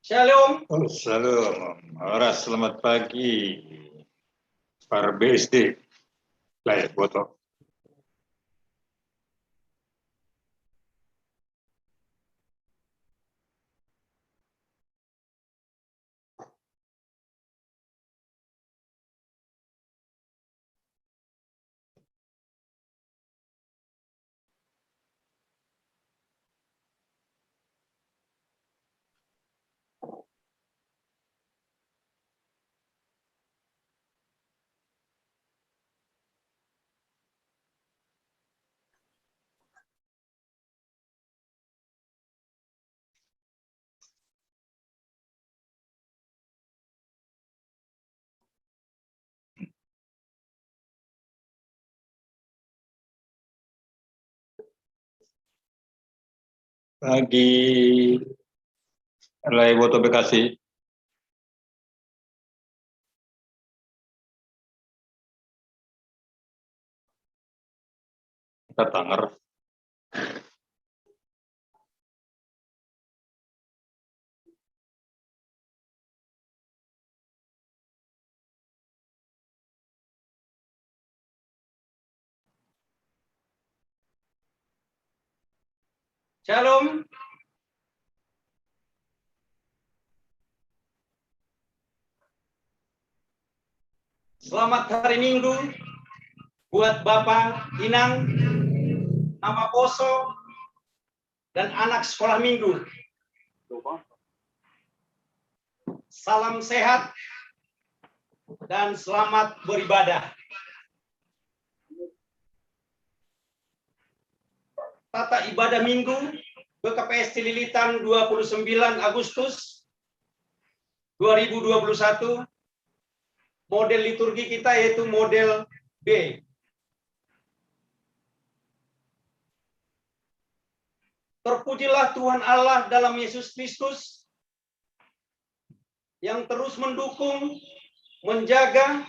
Shalom. Oh, shalom. Selamat pagi. Para BSD. Layak foto. Pagi. Layak foto Bekasi. Kita tanger. Shalom. Selamat hari Minggu buat Bapak Inang, Nama Poso, dan anak sekolah minggu. Salam sehat dan selamat beribadah. Tata ibadah minggu BKPS Cililitan 29 Agustus 2021. Model liturgi kita yaitu model B. Terpujilah Tuhan Allah dalam Yesus Kristus yang terus mendukung, menjaga,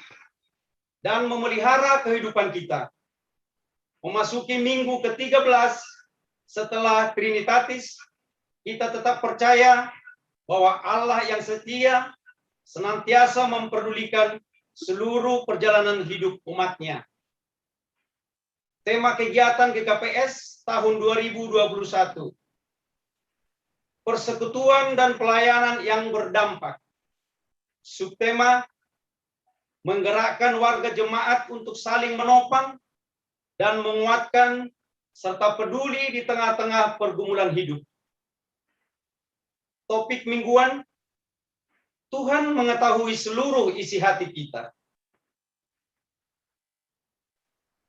dan memelihara kehidupan kita. Memasuki minggu ke-13 setelah Trinitatis, kita tetap percaya bahwa Allah yang setia senantiasa memperdulikan seluruh perjalanan hidup umatnya. Tema kegiatan GKPS tahun 2021. Persekutuan dan pelayanan yang berdampak. Subtema, menggerakkan warga jemaat untuk saling menopang dan menguatkan serta peduli di tengah-tengah pergumulan hidup. Topik mingguan, Tuhan mengetahui seluruh isi hati kita.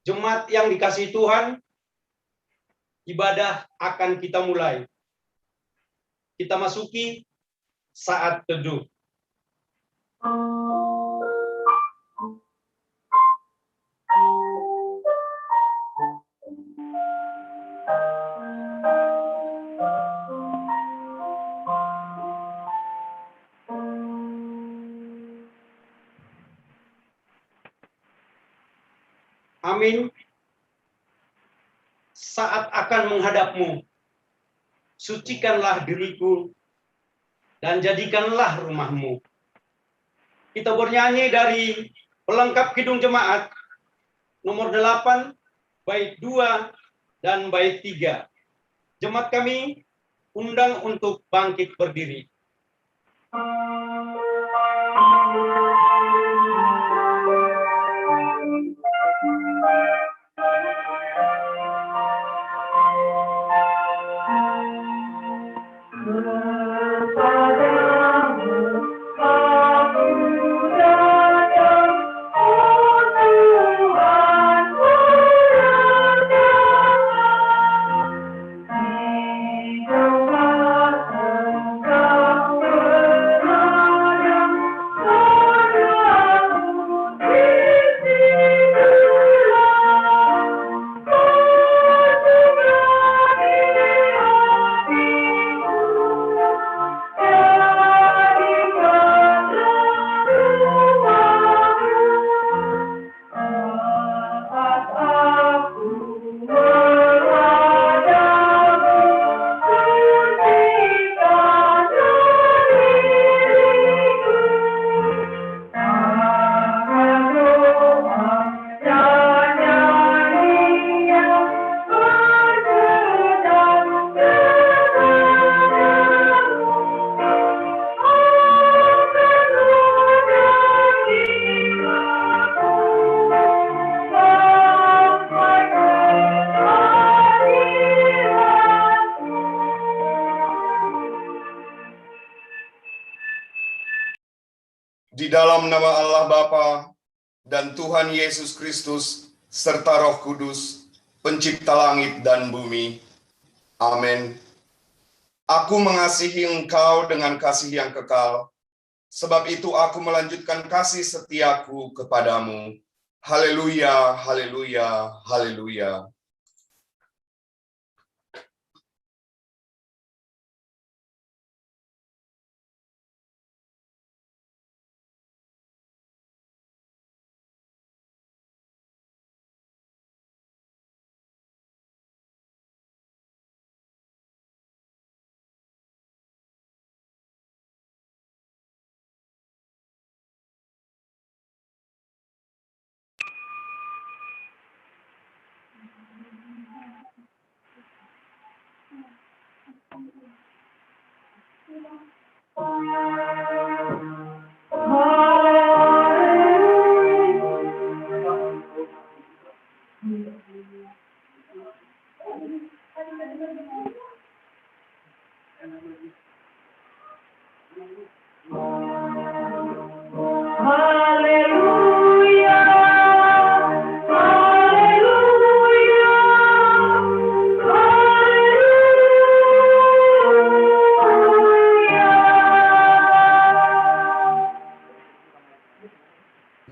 Jemaat yang dikasihi Tuhan, ibadah akan kita mulai. Kita masuki saat teduh. Amin. Saat akan menghadapmu, sucikanlah diriku dan jadikanlah rumahmu. Kita bernyanyi dari pelengkap Kidung Jemaat nomor 8, bait 2 dan bait 3. Jemaat kami undang untuk bangkit berdiri. Engkau dalam nama Allah Bapa dan Tuhan Yesus Kristus serta Roh Kudus, pencipta langit dan bumi. Amin. Aku mengasihi engkau dengan kasih yang kekal, sebab itu aku melanjutkan kasih setiaku kepadamu. Haleluya, haleluya, haleluya.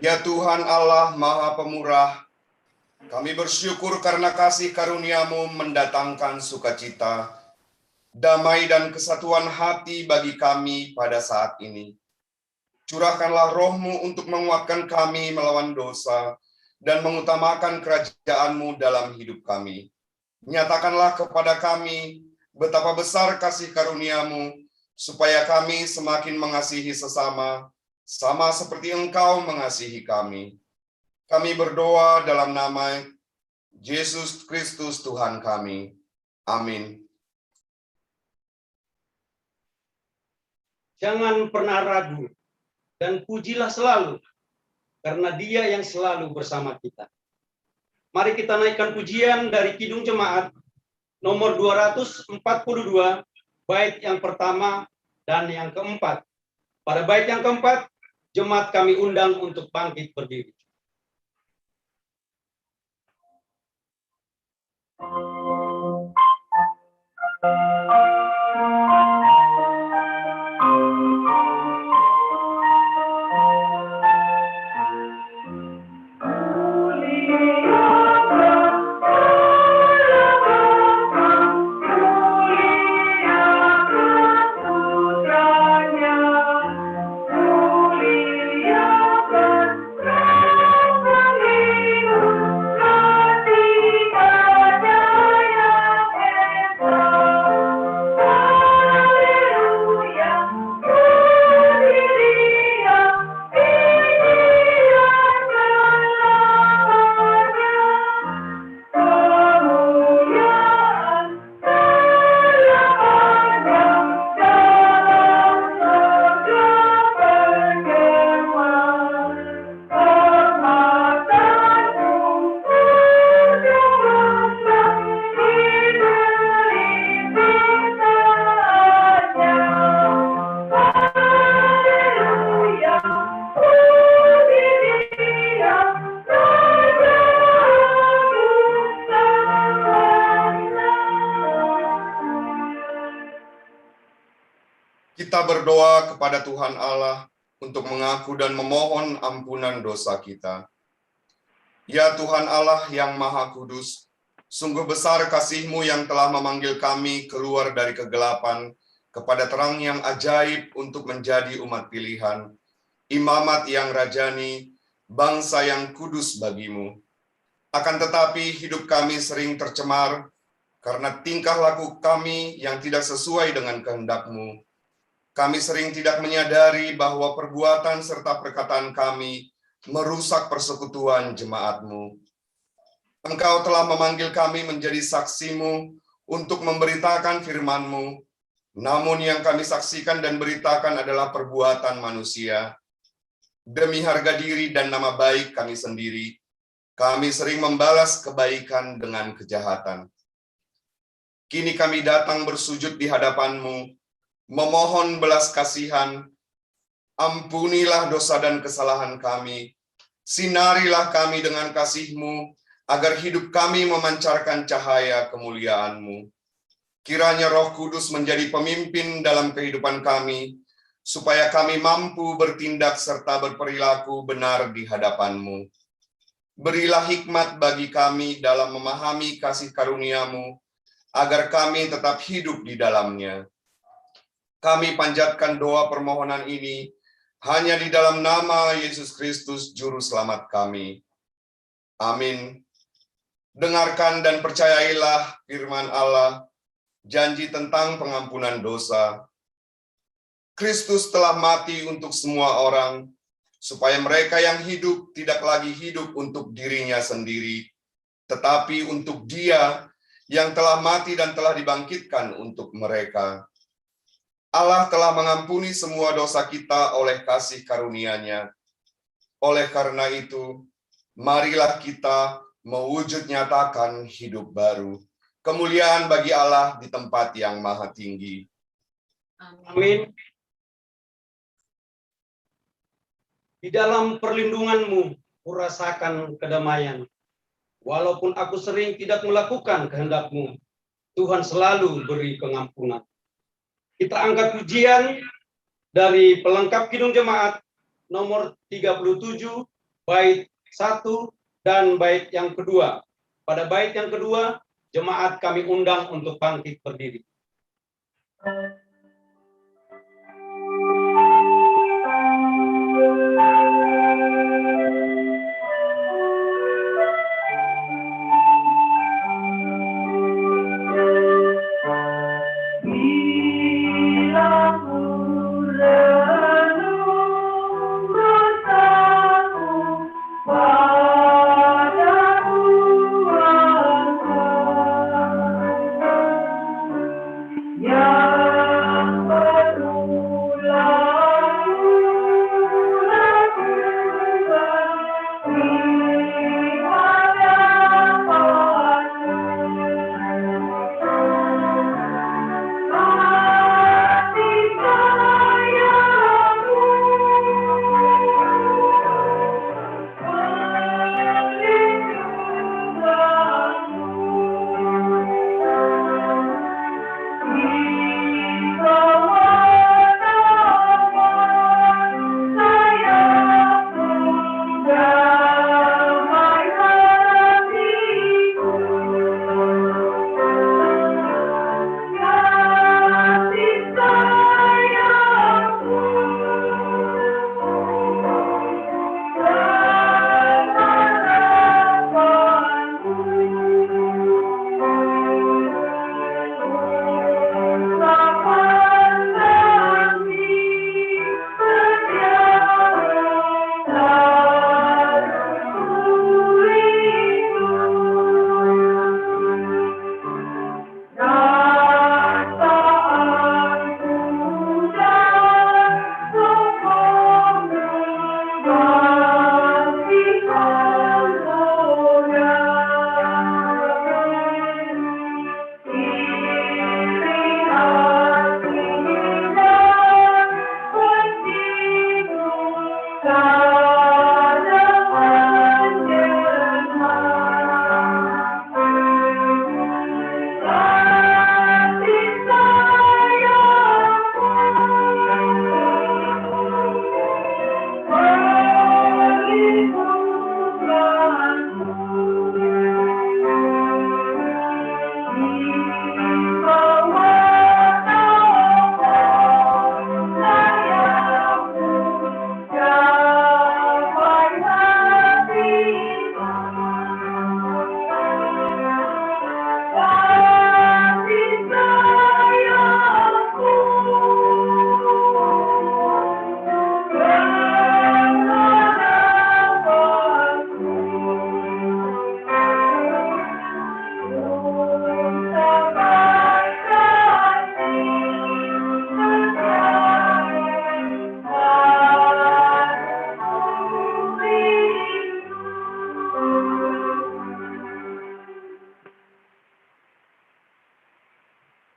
Ya Tuhan Allah Maha Pemurah, kami bersyukur karena kasih karunia-Mu mendatangkan sukacita, damai dan kesatuan hati bagi kami pada saat ini. Curahkanlah Roh-Mu untuk menguatkan kami melawan dosa dan mengutamakan kerajaan-Mu dalam hidup kami. Nyatakanlah kepada kami betapa besar kasih karunia-Mu, supaya kami semakin mengasihi sesama, sama seperti Engkau mengasihi kami. Kami berdoa dalam nama Yesus Kristus Tuhan kami. Amin. Jangan pernah ragu dan pujilah selalu, karena Dia yang selalu bersama kita. Mari kita naikkan pujian dari Kidung Jemaat nomor 242, bait yang pertama dan yang keempat. Pada bait yang keempat, jemaat kami undang untuk bangkit berdiri. Kita berdoa kepada Tuhan Allah untuk mengaku dan memohon ampunan dosa kita. Ya Tuhan Allah yang Maha Kudus, sungguh besar kasih-Mu yang telah memanggil kami keluar dari kegelapan kepada terang yang ajaib untuk menjadi umat pilihan, imamat yang rajani, bangsa yang kudus bagi-Mu. Akan tetapi hidup kami sering tercemar karena tingkah laku kami yang tidak sesuai dengan kehendak-Mu. Kami sering tidak menyadari bahwa perbuatan serta perkataan kami merusak persekutuan jemaat-Mu. Engkau telah memanggil kami menjadi saksi-Mu untuk memberitakan firman-Mu, namun yang kami saksikan dan beritakan adalah perbuatan manusia. Demi harga diri dan nama baik kami sendiri, kami sering membalas kebaikan dengan kejahatan. Kini kami datang bersujud di hadapan-Mu, memohon belas kasihan, Ampunilah dosa dan kesalahan kami. Sinarilah kami dengan kasih-Mu, agar hidup kami memancarkan cahaya kemuliaan-Mu. Kiranya Roh Kudus menjadi pemimpin dalam kehidupan kami, supaya kami mampu bertindak serta berperilaku benar di hadapan-Mu. Berilah hikmat bagi kami dalam memahami kasih karunia-Mu, agar kami tetap hidup di dalamnya. Kami panjatkan doa permohonan ini hanya di dalam nama Yesus Kristus, Juru Selamat kami. Amin. Dengarkan dan percayailah firman Allah, janji tentang pengampunan dosa. Kristus telah mati untuk semua orang, supaya mereka yang hidup tidak lagi hidup untuk dirinya sendiri, tetapi untuk Dia yang telah mati dan telah dibangkitkan untuk mereka. Allah telah mengampuni semua dosa kita oleh kasih karunia-Nya. Oleh karena itu, marilah kita mewujud nyatakan hidup baru. Kemuliaan bagi Allah di tempat yang maha tinggi. Amin. Di dalam perlindungan-Mu, kurasakan kedamaian. Walaupun aku sering tidak melakukan kehendak-Mu, Tuhan selalu beri pengampunan. Kita angkat pujian dari pelengkap Kidung Jemaat nomor 37, bait 1 dan bait yang kedua. Pada bait yang kedua, jemaat kami undang untuk bangkit berdiri.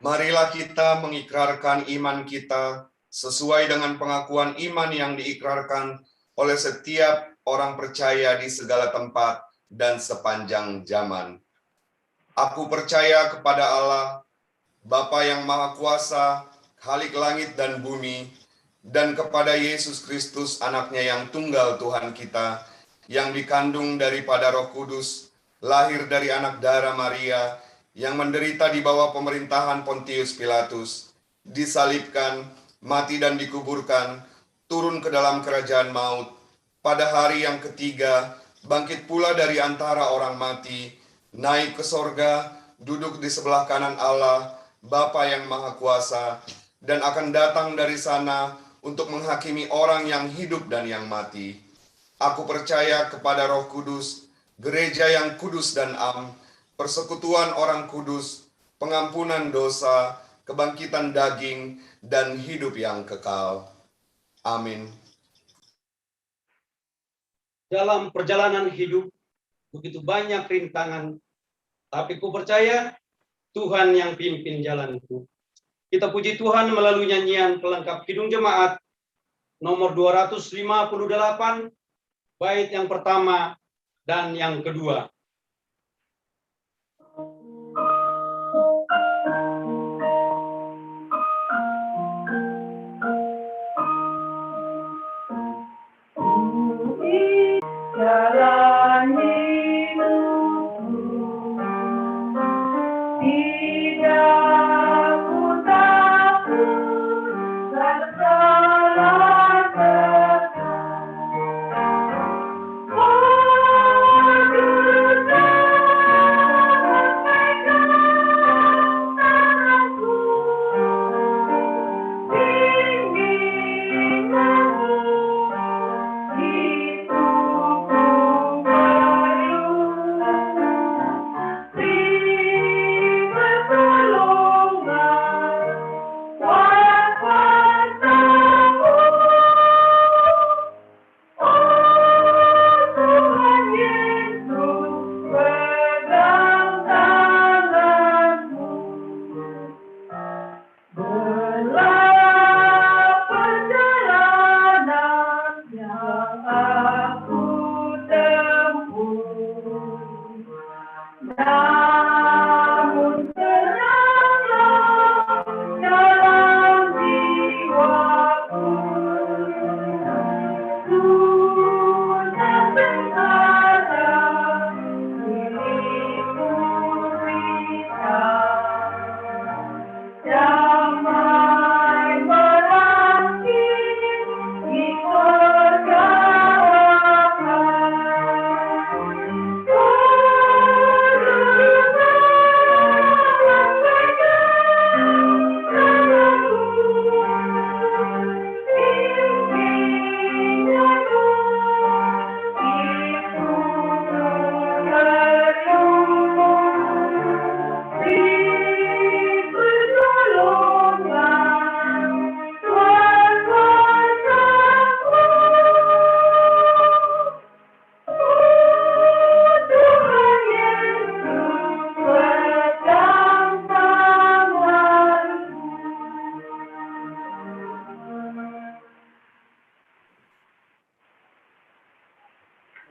Marilah kita mengikrarkan iman kita sesuai dengan pengakuan iman yang diikrarkan oleh setiap orang percaya di segala tempat dan sepanjang zaman. Aku percaya kepada Allah, Bapa yang Maha Kuasa, Khalik langit dan bumi, dan kepada Yesus Kristus, anaknya yang tunggal Tuhan kita, yang dikandung daripada Roh Kudus, lahir dari anak darah Maria, yang menderita di bawah pemerintahan Pontius Pilatus, disalibkan, mati dan dikuburkan, turun ke dalam kerajaan maut, pada hari yang ketiga, bangkit pula dari antara orang mati, naik ke sorga, duduk di sebelah kanan Allah, Bapa yang Maha Kuasa, dan akan datang dari sana untuk menghakimi orang yang hidup dan yang mati. Aku percaya kepada Roh Kudus, gereja yang kudus dan am, persekutuan orang kudus, pengampunan dosa, kebangkitan daging, dan hidup yang kekal. Amin. Dalam perjalanan hidup, begitu banyak rintangan, tapi ku percaya Tuhan yang pimpin jalanku. Kita puji Tuhan melalui nyanyian pelengkap Kidung Jemaat nomor 258, bait yang pertama dan yang kedua. Jalan hidupku, tidak ku takut segala tekanan.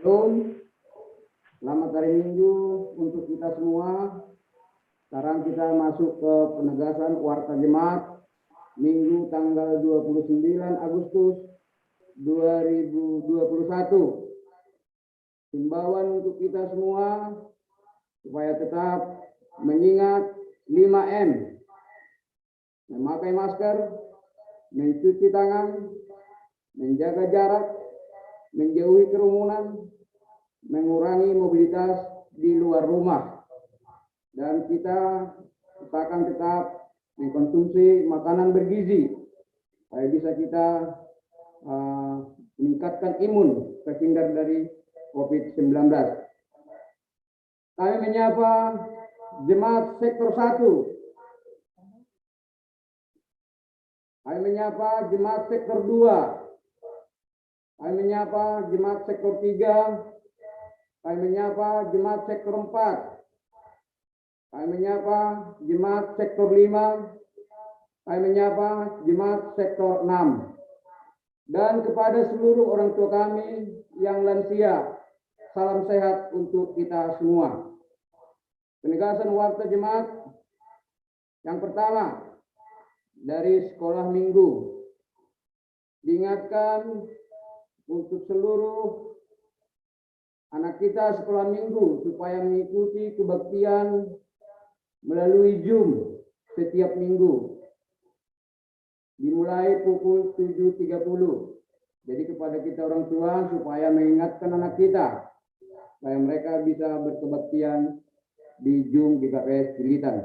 Shalom, selamat hari Minggu untuk kita semua. Sekarang kita masuk ke penegasan Warta Jemaat Minggu tanggal 29 Agustus 2021. Himbauan untuk kita semua supaya tetap mengingat 5M. Memakai masker, mencuci tangan, menjaga jarak, menjauhi kerumunan, mengurangi mobilitas di luar rumah, dan kita usahakan tetap mengkonsumsi makanan bergizi supaya bisa kita meningkatkan imun terhindar dari COVID-19. Kami menyapa jemaat sektor 1. Kami menyapa jemaat sektor 2. Kami menyapa jemaat sektor 3. Kami menyapa jemaat sektor 4. Kami menyapa jemaat sektor 5. Kami menyapa jemaat sektor 6 dan kepada seluruh orang tua kami yang lansia, salam sehat untuk kita semua. Penegasan warta jemaat yang pertama dari sekolah minggu. Diingatkan untuk seluruh anak kita sekolah minggu supaya mengikuti kebaktian melalui Zoom setiap minggu. Dimulai pukul 7.30. Jadi kepada kita orang tua supaya mengingatkan anak kita supaya mereka bisa berkebaktian di Zoom di KPS Cililitan.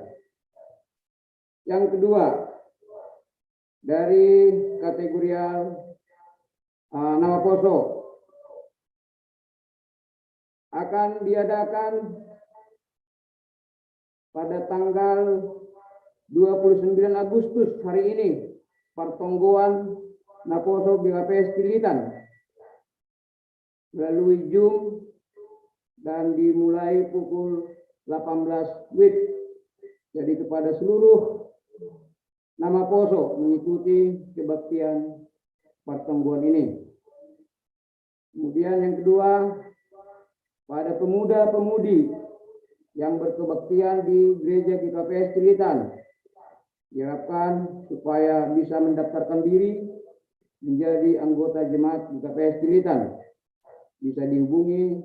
Yang kedua, dari kategorial nama poso akan diadakan pada tanggal 29 Agustus hari ini pertonggoan Naposo BKPS Cililitan melalui Zoom dan dimulai pukul 18 WIB. Jadi kepada seluruh nama poso mengikuti kebaktian pertonggoan ini. Kemudian yang kedua, pada pemuda-pemudi yang berkebaktian di gereja GKPS Cililitan diharapkan supaya bisa mendaftarkan diri menjadi anggota jemaat GKPS Cililitan. Bisa dihubungi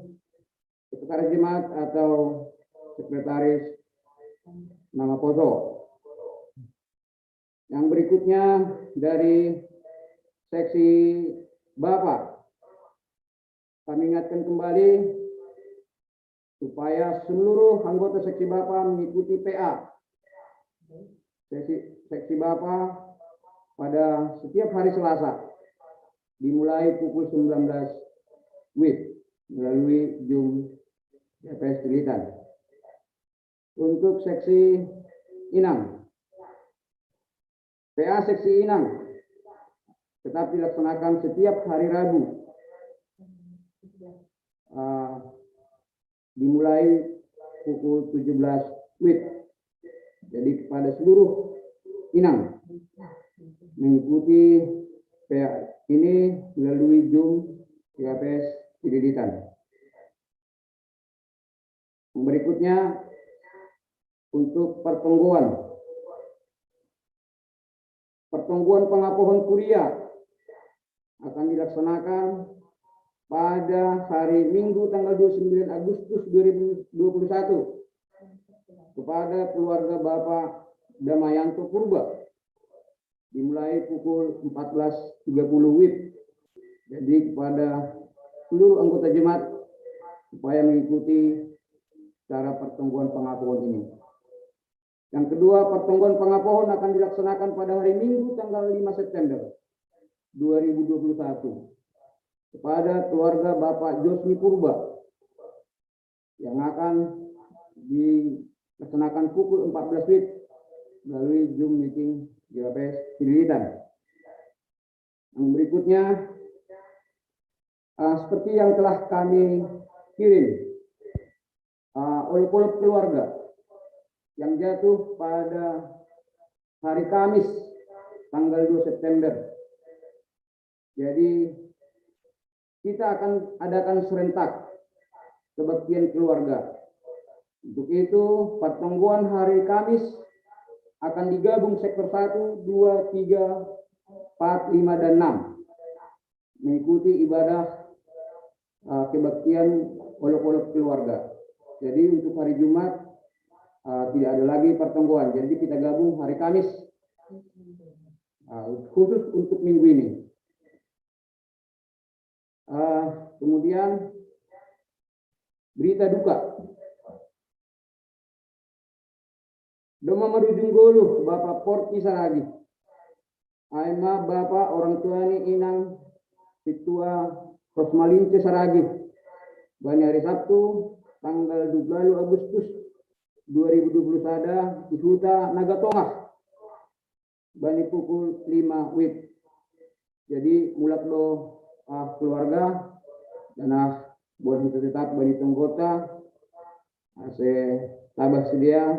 sekretaris jemaat atau sekretaris nama poso. Yang berikutnya dari seksi Bapak, kami ingatkan kembali supaya seluruh anggota seksi Bapak mengikuti PA. Seksi Bapak pada setiap hari Selasa dimulai pukul 19 WIB melalui Zoom GKPS Cililitan. Untuk seksi Inang, PA seksi Inang tetap dilaksanakan setiap hari Rabu dimulai pukul 17 WIB. Jadi kepada seluruh Inang mengikuti PA ini melalui Zoom GKPS Cililitan. Berikutnya untuk pertonggoan pengapohan kuliah akan dilaksanakan pada hari Minggu tanggal 29 Agustus 2021 kepada keluarga Bapak Damayanto Purba dimulai pukul 14.30 WIB. Jadi kepada seluruh anggota jemaat supaya mengikuti cara pertonggoan pengapohan ini. Yang kedua, pertonggoan pengapohan akan dilaksanakan pada hari Minggu tanggal 5 September 2021 kepada keluarga Bapak Josmi Purba yang akan dilaksanakan pukul 14 WIB melalui Zoom meeting GKPS Cililitan. Yang berikutnya, seperti yang telah kami kirim oleh keluarga yang jatuh pada hari Kamis tanggal 2 September. Jadi kita akan adakan serentak kebaktian keluarga. Untuk itu pertonggoan hari Kamis akan digabung sektor 1, 2, 3, 4, 5, dan 6 mengikuti ibadah kebaktian olok-olok keluarga. Jadi untuk hari Jumat tidak ada lagi pertonggoan. Jadi kita gabung hari Kamis khusus untuk minggu ini. Kemudian berita duka. Doma Marujung Goluh Bapak Porti Saragi. Aima Bapak orang tua ini Inang Situa Rosmalince Saragi. Bani hari Sabtu tanggal 20 Agustus 2020 sada di Huta Nagatongah. Bani pukul 5 WIB. Jadi mulak do keluarga dan buat kita tetap bani tonggota ase tabah sedia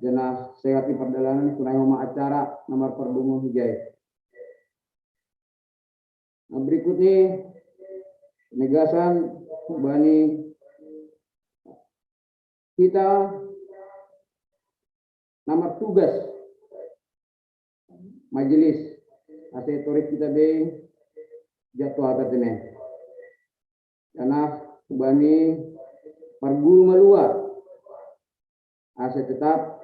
Jenah sehat di perjalanan sunai homa acara nomor perdungu hijai. Nah, berikutnya penegasan bani kita nomor tugas majelis asetorik kita be jadwal tertentu. Karena bani perguru malua ase tetap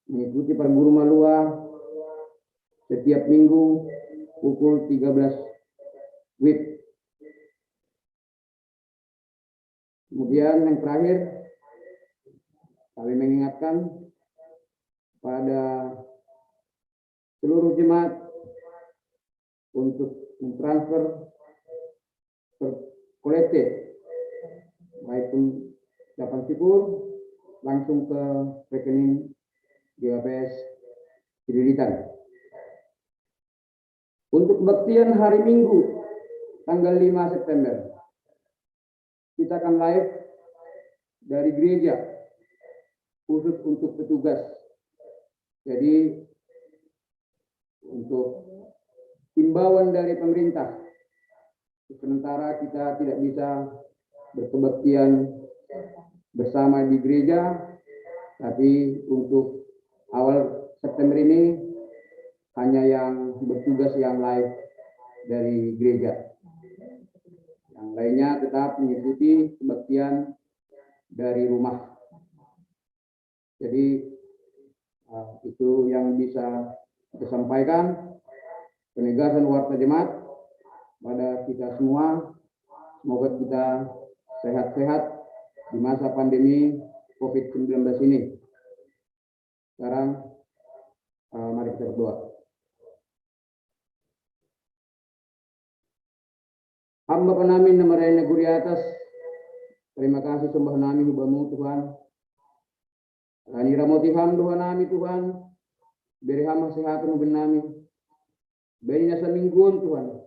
mengikuti perguru malua setiap minggu pukul 13 WIB. Kemudian yang terakhir kami mengingatkan pada seluruh jemaat untuk mentransfer kolektif baik pun ucapan syukur langsung ke rekening GKPS Cililitan. Untuk kebaktian hari Minggu tanggal 5 September kita akan live dari gereja khusus untuk petugas. Jadi untuk himbauan dari pemerintah, sementara kita tidak bisa berkebaktian bersama di gereja, tapi untuk awal September ini hanya yang bertugas yang live dari gereja. Yang lainnya tetap mengikuti kebaktian dari rumah. Jadi itu yang bisa kita sampaikan, penegasan warta jemaat pada kita semua. Semoga kita sehat-sehat di masa pandemi COVID-19 ini. Sekarang mari kita berdoa. Hamba kami namarain negeri atas. Terima kasih sembah nami hubamu Tuhan. Ani ramoti ham Tuhan nami Tuhan. Beri hamba sehatan uben nami. Beri nasa mingguan Tuhan.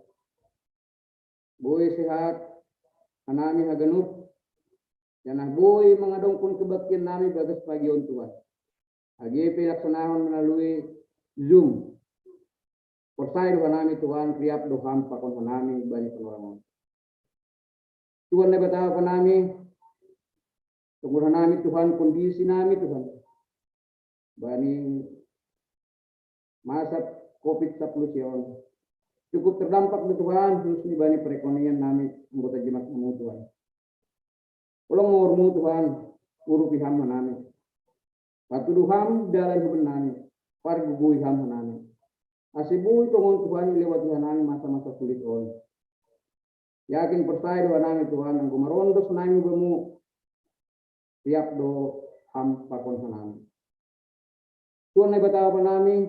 Boy sehat. Anami haganuk. Janah boy mengadongkun kebaktian nami bagas pagion Tuhan. AGP laksanakan melalui Zoom. Persai Tuhan nami Tuhan. Kriap doham pakon nami banyak orang. Tuhan na bataw ko nami, tunggulan nami Tuhan, kondisi nami Tuhan. Bani masa COVID-19 cukup terdampak di Tuhan, terus ni bani perekonomian nami, anggota jemaat kamu Tuhan. Ulang ngurmu Tuhan, urupi hamba nami. Patuduham dalam huban nami, pargubuhi hamba nami. Asibuhi tungon Tuhan, lewat Tuhan nami masa-masa sulit on. Yakin percaya doa nami Tuhan yang kumarondos nami bemu tiap do ham pakon nami. Tuhan na batawa pa nami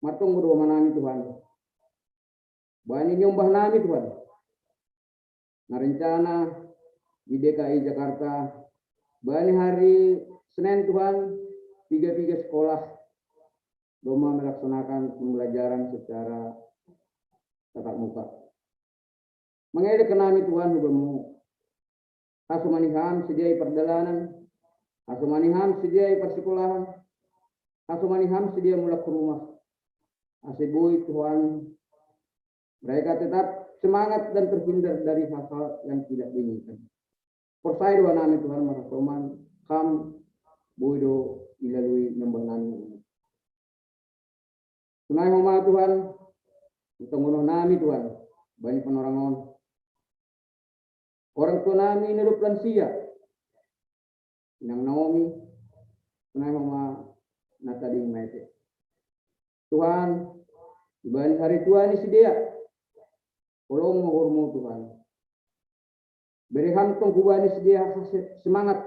matong doa nami Tuhan. Bani nyombah nami Tuhan. Narencana di DKI Jakarta bani hari Senin Tuhan 3 sekolah doma melaksanakan pembelajaran secara tatap muka. Mengedek nami Tuhan hubamu. Asumaniham sediai perjalanan. Asumaniham sediai persekolahan. Asumaniham sedia mulak ke rumah. Asibui Tuhan. Mereka tetap semangat dan terhindar dari hal-hal yang tidak diinginkan. Persai doa nami Tuhan marasoman. Kam boido ilalui nyembah nami. Tunai homa Tuhan. Tungguh nami Tuhan. Banyak penorangon. Orang tua nami hidup lansia. Nang Naomi, tunai mama natading maite. Tuhan, ibani hari tua ni si dia. Tolong menghormu Tuhan. Beri hantong kubani si dia semangat.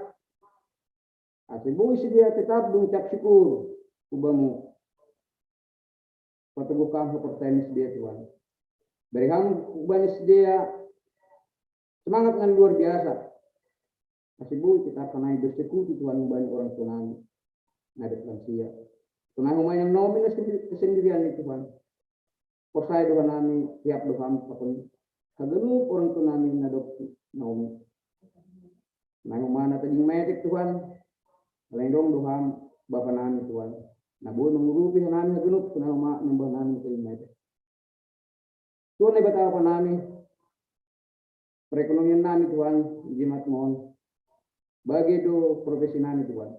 Asibui si dia tetap mengucap syukur kubamu. Patugukam seperti si dia Tuhan. Beri ham kubani si dia semangat yang luar biasa. Asibu kita akan naik bersekutu Tuhan banyak orang Tuhan. Naik lansia. Tuhan rumah yang nomin kesendirian itu Tuhan. Persai Tuhan kami tiap doa apapun. Kagenu orang Tuhan kami nadok nomi. Naik rumah tadi medik Tuhan. Lendong Tuhan Bapa nami Tuhan. Nah boleh mengurupi nami genuk kena mak nambah nami keimai. Tuhan ne bata apa nami perekonomian nami Tuhan jimat mohon bagi do profesi nami Tuhan.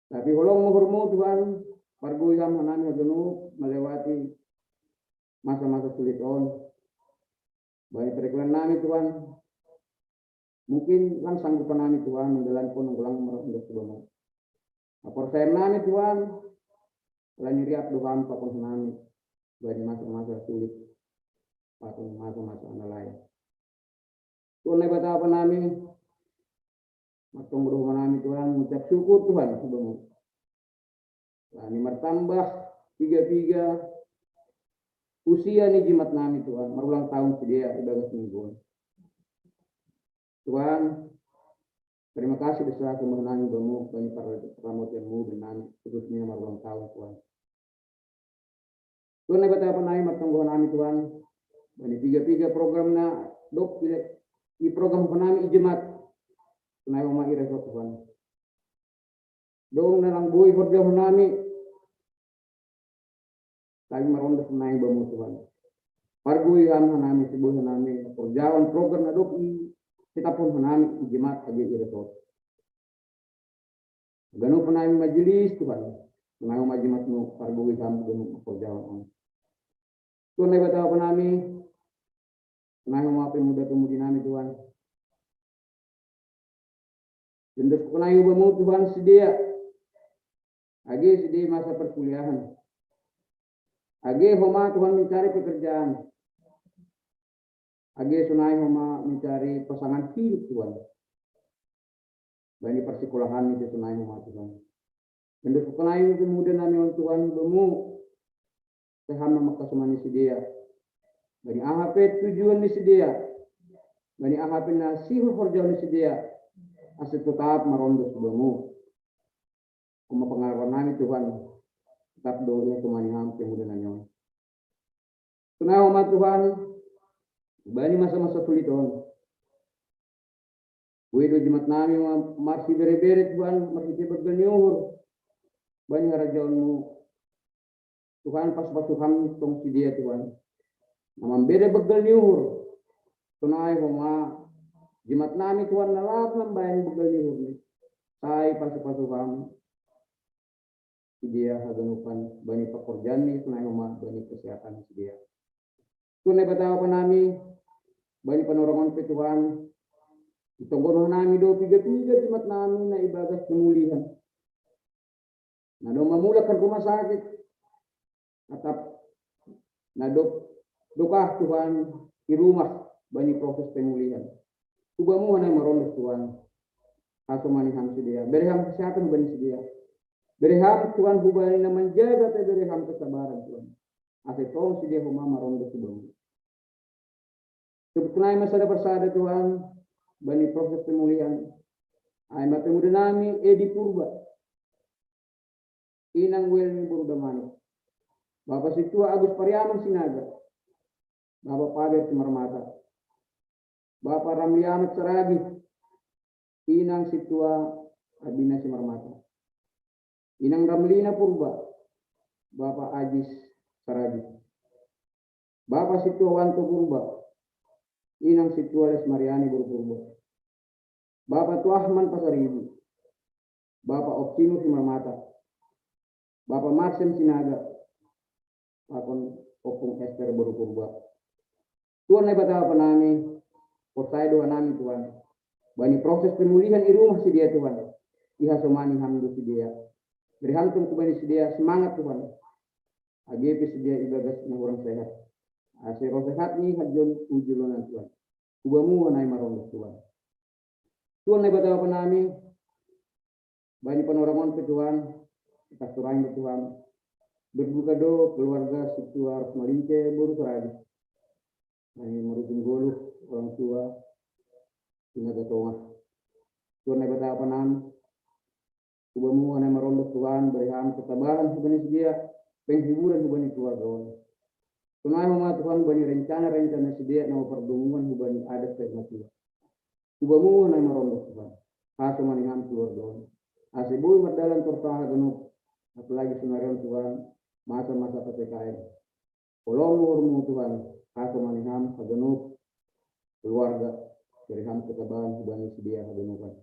Tapi holong menghormu Tuhan parguyam nami genuk melewati masa-masa sulit on. Bagi perekonomian nami Tuhan mungkin kan sanggup nami Tuhan menjalankan ulang merendah sebelum. Apor saya nami Tuhan, lani riap Tuhan pakon nami bagi masa-masa sulit, pakon masa-masa lain. Tuhan nebata apa nami, matong berhubungan nami Tuhan, mengucap syukur Tuhan sebelum. Lani bertambah 3 usia nih jimat nami Tuhan, merulang tahun sedia ibadah semingguan. Tuhan, terima kasih besar kemenangan kamu banyak para pramotianmu dengan terusnya marulang tahun Tuhan. Tuhan nebat apa naik matangguhan nami Tuhan. Bani 3 program na dok i program penami ijemat. Tunai oma iresok Tuhan. Dong nalang bui horjah nami. Kami meronda naik bamu Tuhan. Pargui am nami sebuah nami perjalanan program na dok kita pun menami jemaat aja iresot. Ganu penami majelis Tuhan, penami majelismu pargui kami ganu perjalanan. Tuhan lebat apa penami, penami mau pemuda pemudi nami Tuhan. Jendus penami ubamu Tuhan sedia, agi sedia masa perkuliahan. Agi homa Tuhan mencari pekerjaan. Agi sunai homa mencari pasangan hidup Tuhan. Bani persekolahan itu sunai homa Tuhan. Dan sekolahnya kemudian nami Tuhan bemu sehama maka semani sedia. Bani AHP tujuan ni sedia. Bani AHP nasihul horjau ni sedia. Asyik tetap merondos bemu. Kuma pengaruhan nami Tuhan. Tetap doanya kemani ham kemudian nanya. Sunai homa Tuhan. Bani masa-masa sulit on. Wedo jimat nami marsi bere-bere Tuhan, marsi bergeniur. Bani harajaunmu. Tuhan pas Tuhan tong si dia Tuhan. Namam bere bergeniur. Tunai homa jimat nami Tuhan nalap lambayan bergeniur ni. Sai pas Tuhan. Si dia haganupan bani pekerjaan ni tunai homa bani kesehatan si dia. Tunai batawa pa nami bani panorongan pe Tuhan. Itonggono nami do 3 jimat nami na ibadah pemulihan. Na do mamulakan rumah sakit. Atap na dokah Tuhan di rumah bani proses pemulihan. Ubamu na marondos Tuhan. Aso maniham sedia. Bereham kesehatan bani sedia. Bereham Tuhan hubani na menjaga te bereham kesabaran Tuhan. Ase tong sedia huma marondos ubamu. Kebetulan masa bersada Tuhan, bani proses pemulihan. Ay pemuda nami Edi Purba. Inang Welmi Burudamani. Bapak Situa Agus Pariaman Sinaga. Bapak Pader Sumarmata. Bapak Ramli Ahmad Saragi. Inang Situa Abina Sumarmata. Inang Ramlina Purba. Bapak Ajis Saragi. Bapak Situa Wanto Purba. Inang Situa Les Mariani Purba. Bapak Tuahman Pasaribu. Bapak Oksinu Sumarmata. Bapak Marsen Sinaga. Bapak Opung Esther Purba. Tuhan lebat apa nami? Posai doa nami Tuhan. Bani proses pemulihan di rumah si dia Tuhan. Iha somani hamdu si dia. Berhantung kepada si dia semangat Tuhan. AGP si dia ibadah na orang sehat. Asiro sehat ni hadjon ujulonan Tuhan. Kubamu wanai marondos Tuhan. Tuhan lebat apa nami? Bani panorangan ke Tuhan. Kita surahin ke Tuhan. Berbuka do keluarga Situa harus melince buru seragi. Bani merujung goluh orang tua. Sinaga tonga. Tuhan lebat apa nami? Kubamu wanai marondos Tuhan. Bereham ketabahan sebenarnya dia. Penghiburan sebenarnya keluarga. Tunai homa Tuhan bani rencana sedia nama perdomuan hubani adat firman Tuhan. Kubamu na marondos Tuhan. haso maniham keluar doang. Asibui berdalan tertaha genuk, apalagi senarian Tuhan, masa-masa PPKM. Kolong urmu Tuhan, haso maniham hagenuk, keluarga, dari ham ketabahan, hubani sedia hagenukan.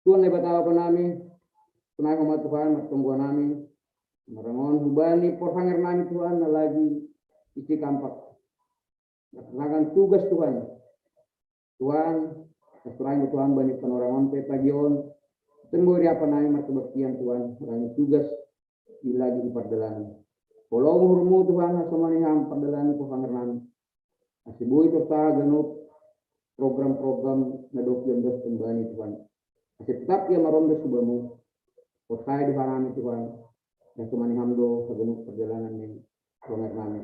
Tuhan lebat apa nami, senai hormat Tuhan, pertemuan nami, merangon hubani, porhanger nami Tuhan, lagi isi kampak. Laksanakan tugas Tuhan. Tuhan, selain Tuhan banyak penorangan pepagion, tunggu di apa nami martabaktian Tuhan, lagi tugas lagi di perdalan. Kalau umurmu Tuhan, hasamaniham perdalan porhanger nami. Asibui tertaha genuk program-program ngadokian dos kembali Tuhan. Asib tetap ia maronda subamu. Posai di hanami Tuhan. Dan semaniham do hagenuk perjalanan ini. Porhanger nami.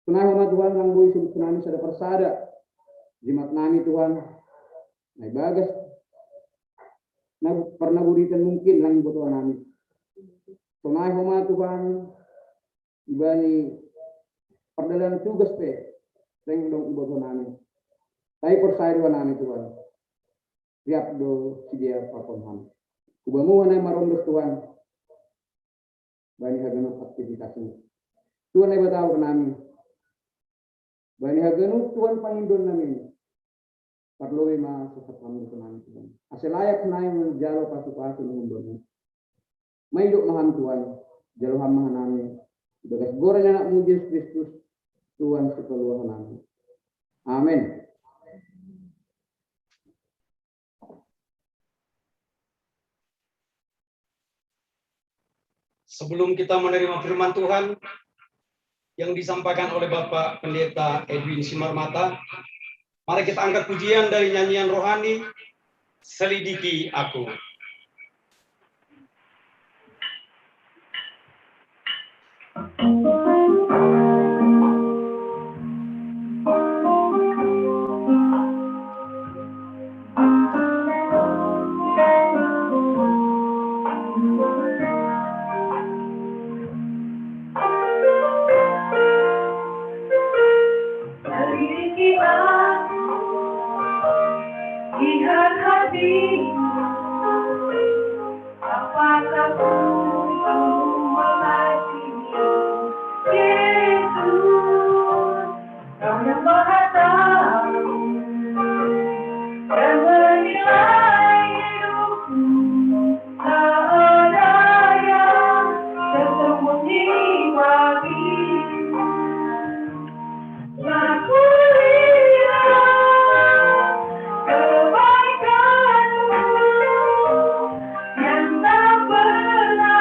Tunai hormat Tuhan nang bui sudut nami sada persada. Jimat nami Tuhan. Nah bagas. Nah pernah buritan mungkin lang butuh nami. Tunai hormat Tuhan. Ibani perdalan tugas pe. Seng dong ibutuh nami. Tapi persaya dua nami Tuhan. Riap do sidia pakon ham. Kubamu hanai marondos Tuhan. Bani hagenuk aktivitas ini. Tuhan ai batau nami. Bani hagenuk Tuhan pangindon nami. Parloi ma sesat kami nami Tuhan. Ase layak nai menjalo pasu-pasu ngundon. Mai dok maham Tuhan. Jalo ham nami. Bagas goreng anak Yesus Kristus. Tuhan sekeluar nami. Amin. Sebelum kita menerima firman Tuhan yang disampaikan oleh Bapak Pendeta Edwin Simarmata, mari kita angkat pujian dari nyanyian rohani, Selidiki Aku. Selidiki aku, lihat hatimu, apakah ku mengasihi Yesus, Kau yang Maha Tahu dan menilai hidupku, tak ada yang tersembunyi bagimu. Aku lihat kebaikan-Mu yang tak pernah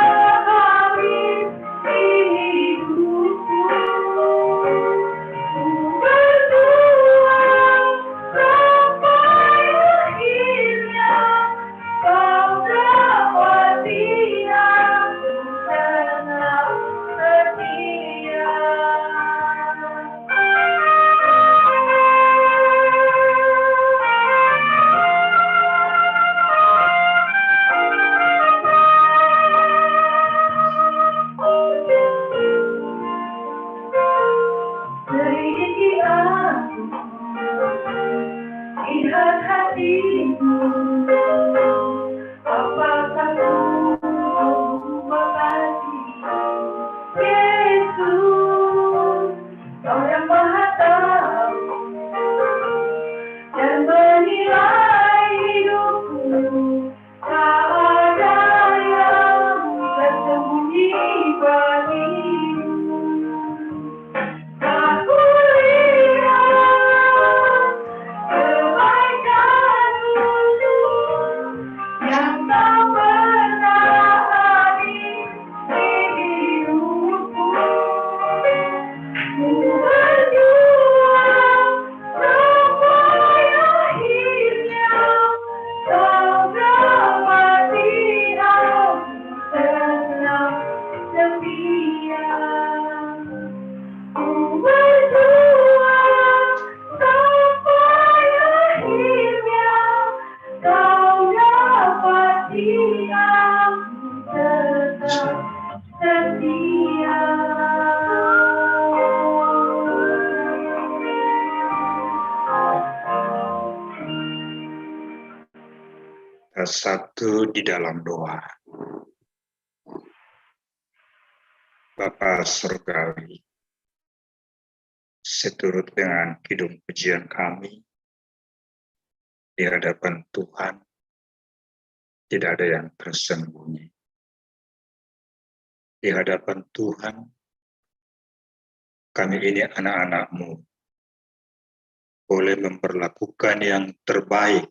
Kita satu di dalam doa. Bapa Surgawi, seturut dengan kidung pujian kami, di hadapan Tuhan, tidak ada yang tersembunyi. Di hadapan Tuhan, kami ini anak-anak-Mu, boleh memperlakukan yang terbaik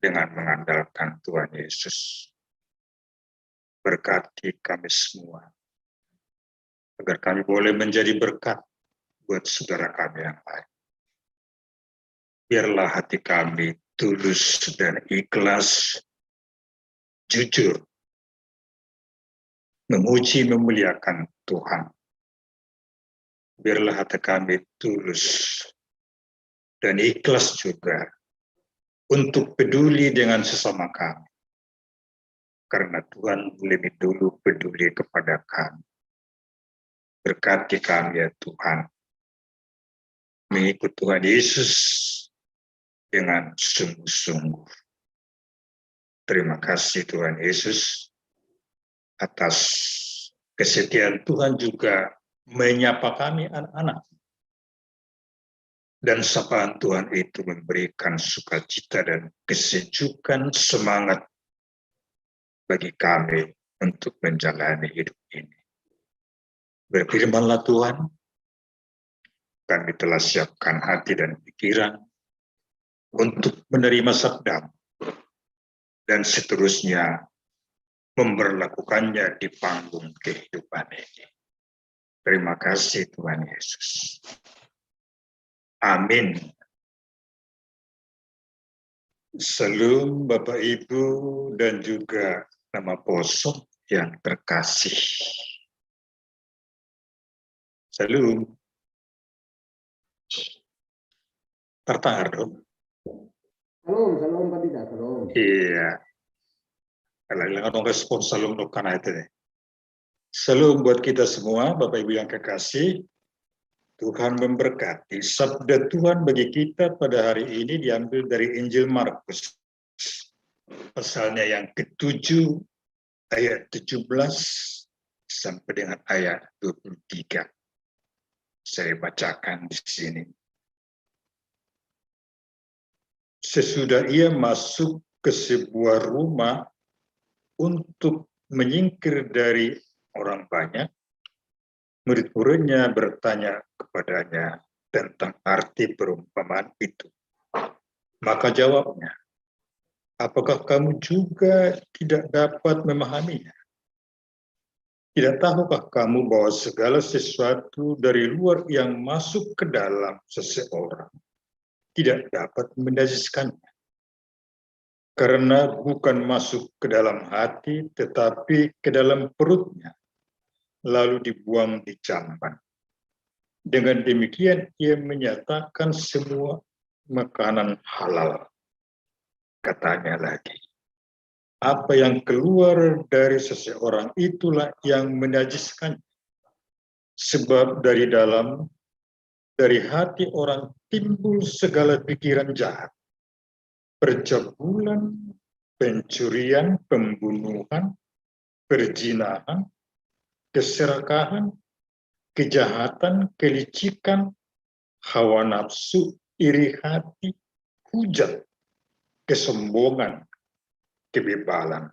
dengan mengandalkan Tuhan Yesus. Berkati kami semua, agar kami boleh menjadi berkat buat saudara kami yang lain. Biarlah hati kami tulus dan ikhlas, jujur, memuji memuliakan Tuhan. Biarlah hati kami tulus dan ikhlas juga untuk peduli dengan sesama kami. Karena Tuhan lebih dulu peduli kepada kami. Berkati kami ya Tuhan. Mengikut Tuhan Yesus dengan sungguh-sungguh. Terima kasih Tuhan Yesus atas kesetiaan Tuhan juga menyapa kami anak-anak. Dan sapaan Tuhan itu memberikan sukacita dan kesejukan semangat bagi kami untuk menjalani hidup ini. Berfirmanlah Tuhan, kami telah siapkan hati dan pikiran untuk menerima sabda dan seterusnya memberlakukannya di panggung kehidupan ini. Terima kasih Tuhan Yesus. Amin. Salam Bapak Ibu dan juga nama posok yang terkasih. Salam. Tertangar dong. Salam Pak Dida, salam. Iya. Kalau nggak respon salam dong karena itu deh. Salam buat kita semua, Bapak Ibu yang kekasih. Tuhan memberkati. Sabda Tuhan bagi kita pada hari ini diambil dari Injil Markus. Pasalnya yang ke-7 ayat 17 sampai dengan ayat 23. Saya bacakan di sini. Sesudah ia masuk ke sebuah rumah untuk menyingkir dari orang banyak, murid-muridnya bertanya kepadanya tentang arti perumpamaan itu. Maka jawabnya, apakah kamu juga tidak dapat memahaminya? Tidak tahukah kamu bahwa segala sesuatu dari luar yang masuk ke dalam seseorang tidak dapat menajiskannya? Karena bukan masuk ke dalam hati, tetapi ke dalam perutnya, lalu dibuang di jamban. Dengan demikian ia menyatakan semua makanan halal. Katanya lagi, apa yang keluar dari seseorang itulah yang menajiskannya. Sebab dari dalam, dari hati orang timbul segala pikiran jahat, percabulan, pencurian, pembunuhan, perzinahan, keserakahan, kejahatan, kelicikan, hawa nafsu, iri hati, hujat, kesombongan, kebebalan.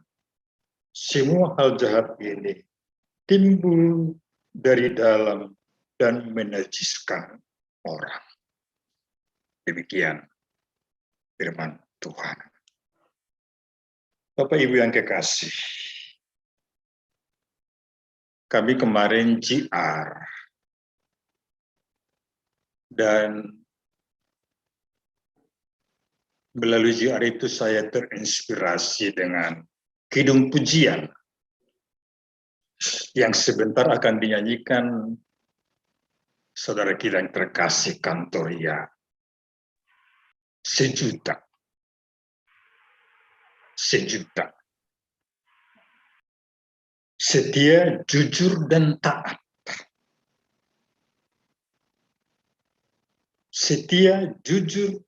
Semua hal jahat ini timbul dari dalam dan menajiskan orang. Demikian firman Tuhan. Bapak Ibu yang kekasih, kami kemarin JR dan melalui JR itu saya terinspirasi dengan kidung pujian yang sebentar akan dinyanyikan saudara kita yang terkasih Kantoria. Sejuta. Setia, jujur, dan taat. Setia, jujur,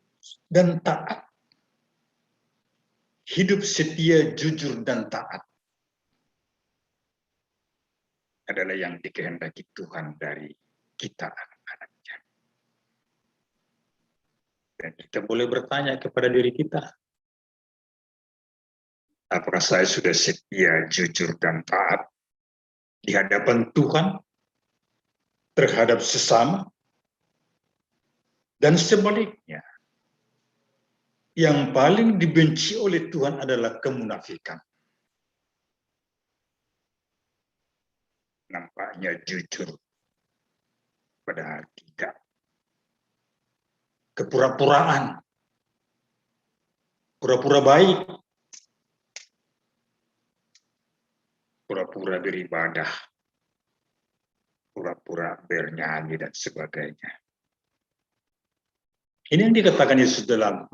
dan taat. hidup setia, jujur, dan taat adalah yang dikehendaki Tuhan dari kita anak-anaknya. Dan kita boleh bertanya kepada diri kita, apakah saya sudah setia, jujur, dan taat di hadapan Tuhan terhadap sesama? Dan sebaliknya, yang paling dibenci oleh Tuhan adalah kemunafikan. Nampaknya jujur, padahal tidak. Kepura-puraan, pura-pura baik, pura-pura beribadah, pura-pura bernyanyi, dan sebagainya. Ini yang dikatakan Yesus dalam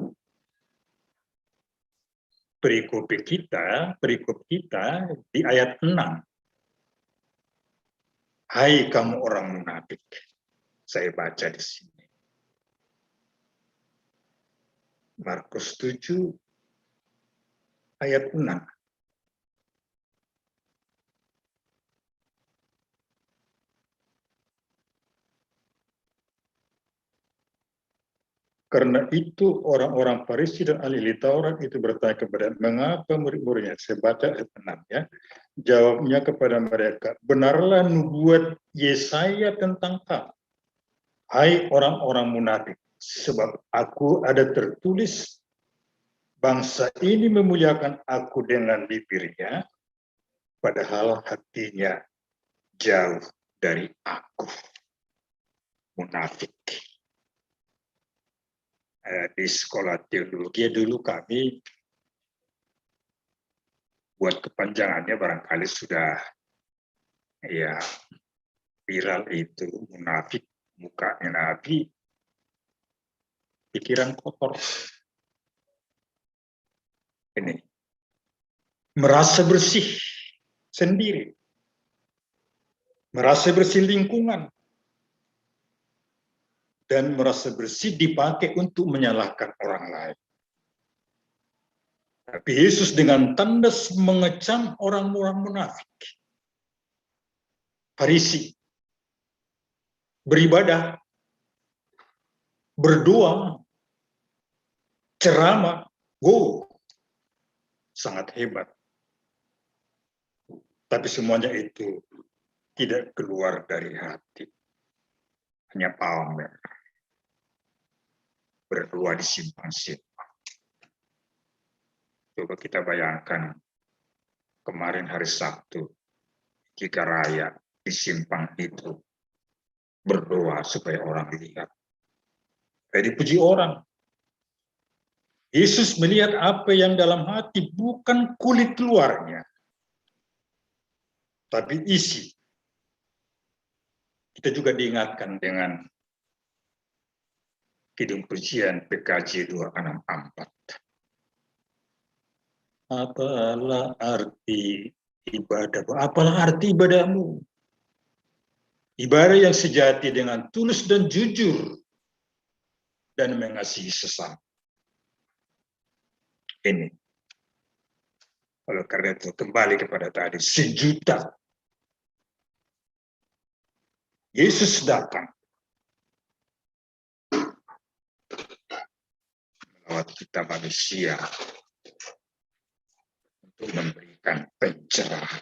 perikop kita di ayat 6. Hai kamu orang munafik. Saya baca di sini. Markus 7 ayat 6. Karena itu orang-orang Farisi dan ahli Taurat itu bertanya kepada mengapa murid-muridnya, saya baca ayat 6 ya. Jawabnya kepada mereka, benarlah nubuat Yesaya tentang kamu, hai orang-orang munafik, sebab aku ada tertulis, bangsa ini memuliakan aku dengan bibirnya, padahal hatinya jauh dari aku. Munafik. Di sekolah teologi dulu kami buat kepanjangannya barangkali sudah ya viral itu, munafik, mukanya Nabi, pikiran kotor. Ini merasa bersih sendiri, merasa bersih lingkungan, dan merasa bersih dipakai untuk menyalahkan orang lain. Tapi Yesus dengan tandas mengecam orang-orang munafik. Farisi, beribadah, berdoa, ceramah, sangat hebat. Tapi semuanya itu tidak keluar dari hati. Hanya pamer. Berdoa di simpang-simpang. Coba kita bayangkan kemarin hari Sabtu, jika raya di simpang itu berdoa supaya orang lihat. Supaya dipuji orang. Yesus melihat apa yang dalam hati, bukan kulit luarnya, tapi isi. Kita juga diingatkan dengan Kidung Pujian PKJ 264. Apalah arti ibadah? Apalah arti ibadahmu? Ibadah yang sejati dengan tulus dan jujur dan mengasihi sesama. Ini. Oleh karena itu kembali kepada tadi, sejuta. Yesus datang melawat kita manusia untuk memberikan pencerahan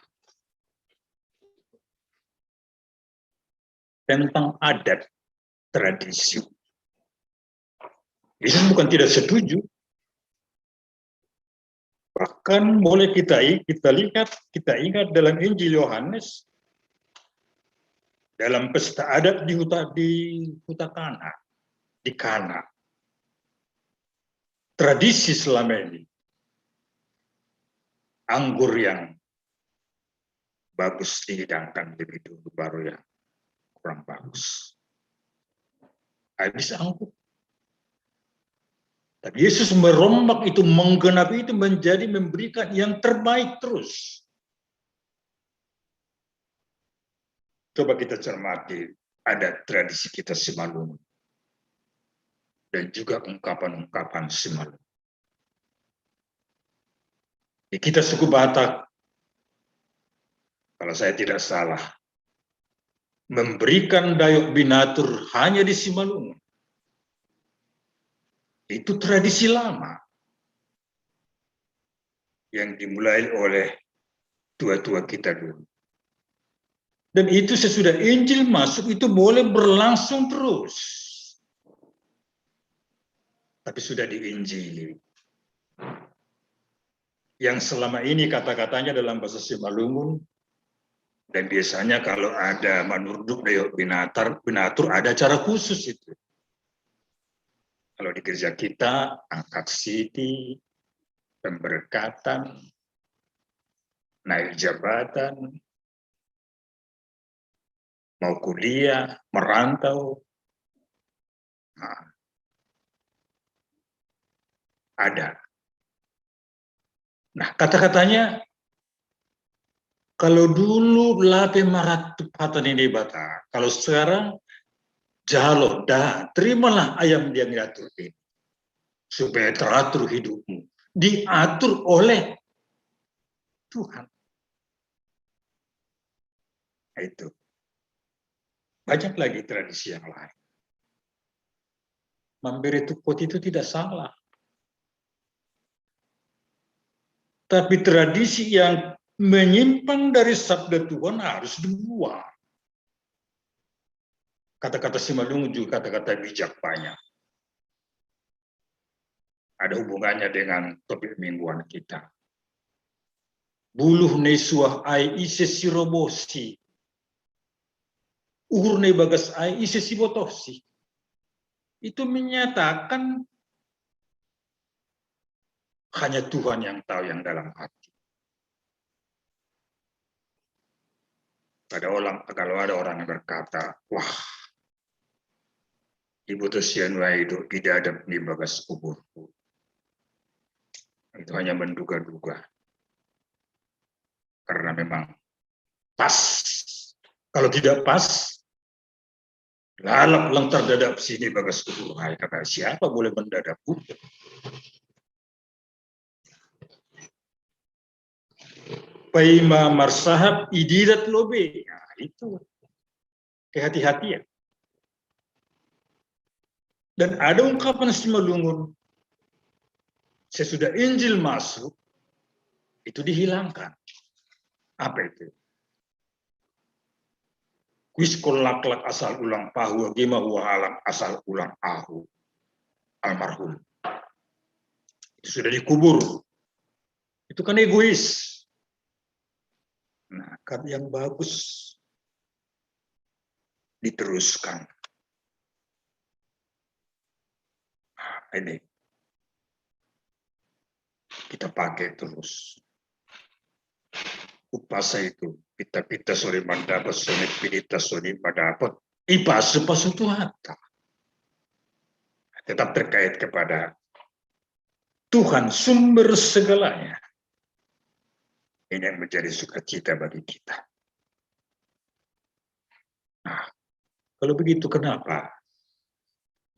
tentang adat tradisi. Yesus bukan tidak setuju. Bahkan boleh kita ingat dalam Injil Yohanes, dalam pesta adat di Huta Kana, di Kana. Tradisi selama ini, anggur yang bagus dihidangkan lebih dulu, baru yang kurang bagus. Habis anggur. Tapi Yesus merombak itu, menggenapi itu, menjadi memberikan yang terbaik terus. Coba kita cermati adat tradisi kita Simalungun. Dan juga ungkapan-ungkapan Simalungun. Kita suku Batak, kalau saya tidak salah, memberikan Dayok Binatur hanya di Simalungun. Itu tradisi lama yang dimulai oleh tua-tua kita dulu. Dan itu sesudah Injil masuk, itu boleh berlangsung terus. Tapi sudah diinjili. Yang selama ini kata-katanya dalam bahasa Simalungun, dan biasanya kalau ada manurduk Dayok Binatur ada cara khusus itu. Kalau di gereja kita, angkat siti, pemberkatan, naik jabatan, mau kuliah, merantau, nah, ada. Nah, kata-katanya, kalau dulu lape marat tupatan ini bata, kalau sekarang jalo dah, terimalah ayam yang diatur ini, supaya teratur hidupmu, diatur oleh Tuhan. Nah, itu banyak lagi tradisi yang lain. Memberi tukut itu tidak salah. Tapi tradisi yang menyimpang dari sabda Tuhan harus dibuang. Kata-kata Simalungun juga kata-kata bijak banyak. Ada hubungannya dengan topik mingguan kita. Buluh ne suah ai ise sirobosi. Uhur ne bagas ai ise sibotosi. Itu menyatakan hanya Tuhan yang tahu yang dalam hati. Kalau ada orang yang berkata, wah, ibu tosian waido tidak ada di bagas kuburku. Itu hanya menduga-duga. Karena memang pas. Kalau tidak pas, lalap lentar dadap sini bagas kubur. Hai, kata siapa boleh mendadap kubur? Paima marsahab ididat lobe. Nah, itu kehati-hatian. Dan ada ungkapan Simalungun, sesudah Injil masuk, itu dihilangkan. Apa itu? Kuis kolak-lak asal ulang pahu, gima wahalang asal ulang ahu, almarhum. Itu sudah dikubur. Itu kan egois. Nah, kan yang bagus diteruskan. Nah, ini kita pakai terus. Upasa itu pita-pita sore mandapat sore pidita sore mendapat ipasa pasutuhata. Tetap terkait kepada Tuhan sumber segalanya. Ini yang menjadi sukacita bagi kita. Nah, kalau begitu kenapa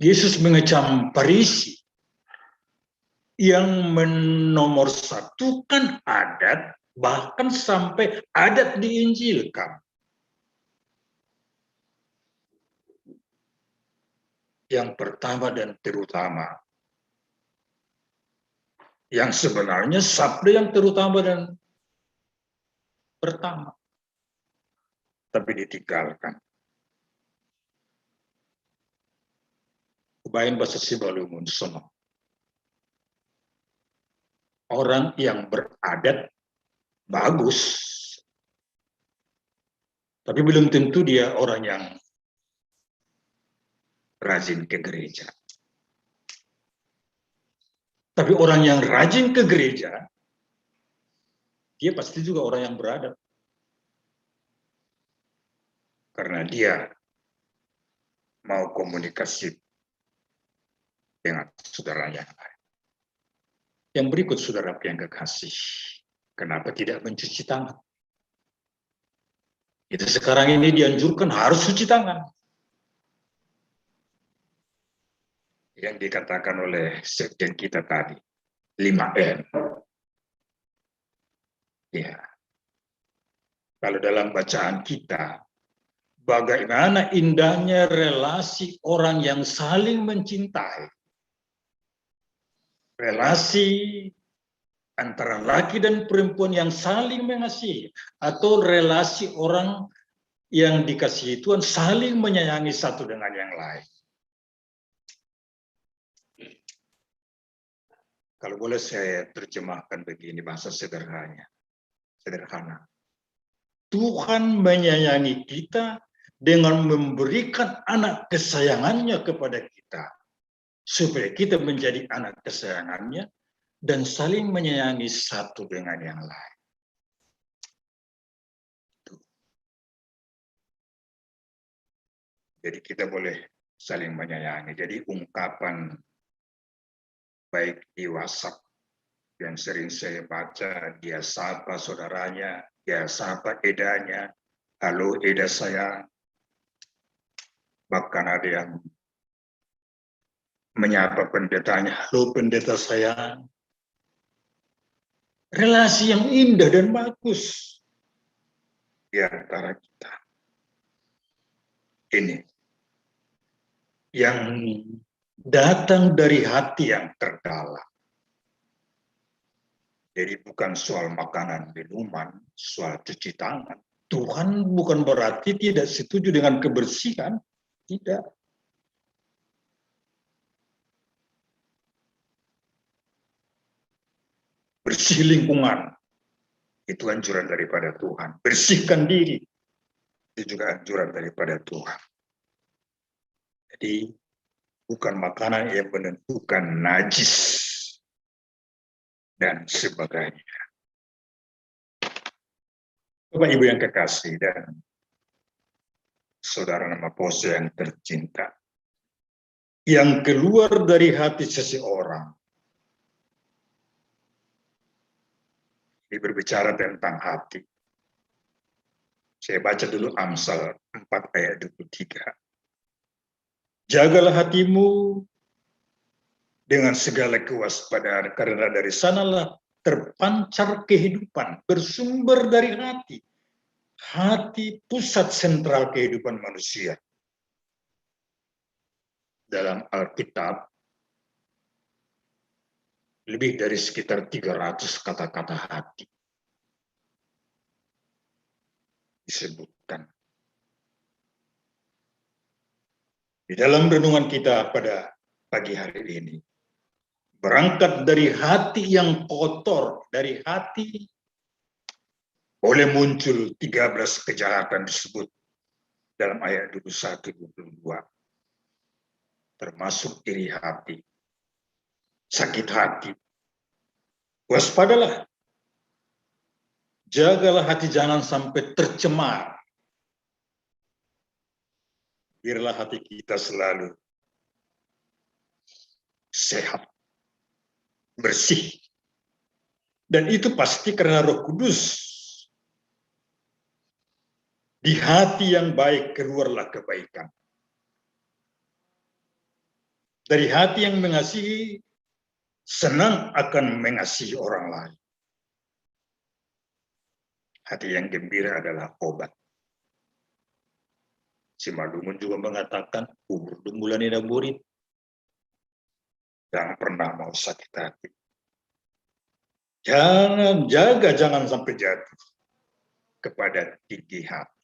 Yesus mengecam Farisi yang menomorsatukan adat, bahkan sampai adat diinjilkan? Yang pertama dan terutama, yang sebenarnya sabda yang terutama dan pertama, tapi ditinggalkan. Kebayan bahasa Simalungun sono. Orang yang beradat bagus, tapi belum tentu dia orang yang rajin ke gereja. Tapi orang yang rajin ke gereja, dia pasti juga orang yang beradat. Karena dia mau komunikasi dengan saudara yang lain. Yang berikut, saudara yang kekasih, kenapa tidak mencuci tangan? Itu sekarang ini dianjurkan harus cuci tangan. Yang dikatakan oleh sekjen kita tadi, 5M. Ya. Kalau dalam bacaan kita, bagaimana indahnya relasi orang yang saling mencintai. Relasi antara laki dan perempuan yang saling mengasihi, atau relasi orang yang dikasihi Tuhan saling menyayangi satu dengan yang lain. Kalau boleh saya terjemahkan begini, bahasa sederhana. Tuhan menyayangi kita dengan memberikan anak kesayangannya kepada kita, supaya kita menjadi anak kesayangannya dan saling menyayangi satu dengan yang lain. Jadi kita boleh saling menyayangi. Jadi ungkapan baik di WhatsApp yang sering saya baca, dia sapa saudaranya, dia sapa edanya, halo eda sayang. Bahkan ada yang menyapa pendetanya, halo pendeta sayang. Relasi yang indah dan bagus di antara kita. Ini yang datang dari hati yang terdalam. Jadi bukan soal makanan, minuman, soal cuci tangan. Tuhan bukan berarti tidak setuju dengan kebersihan. Tidak. Bersih lingkungan. Itu anjuran daripada Tuhan. Bersihkan diri. Itu juga anjuran daripada Tuhan. Jadi bukan makanan yang menentukan najis dan sebagainya. Bapak Ibu yang kekasih dan saudara nama Pose yang tercinta, yang keluar dari hati seseorang, ini berbicara tentang hati. Saya baca dulu Amsal 4 ayat 23. Jagalah hatimu dengan segala kewaspadaan, karena dari sanalah terpancar kehidupan, bersumber dari hati. Hati pusat sentral kehidupan manusia. Dalam Alkitab, lebih dari sekitar 300 kata-kata hati disebutkan. Di dalam renungan kita pada pagi hari ini, berangkat dari hati yang kotor, dari hati boleh muncul 13 kejahatan disebut dalam ayat 21-22. Termasuk iri hati, sakit hati. Waspadalah. Jagalah hati jangan sampai tercemar. Biarlah hati kita selalu sehat, bersih. Dan itu pasti karena Roh Kudus. Di hati yang baik keluarlah kebaikan. Dari hati yang mengasihi, senang akan mengasihi orang lain. Hati yang gembira adalah obat. Si Malumun juga mengatakan, umur dumbulan ina murid. Jangan pernah mau sakit hati. Jangan jaga, jangan sampai jatuh kepada tinggi hati.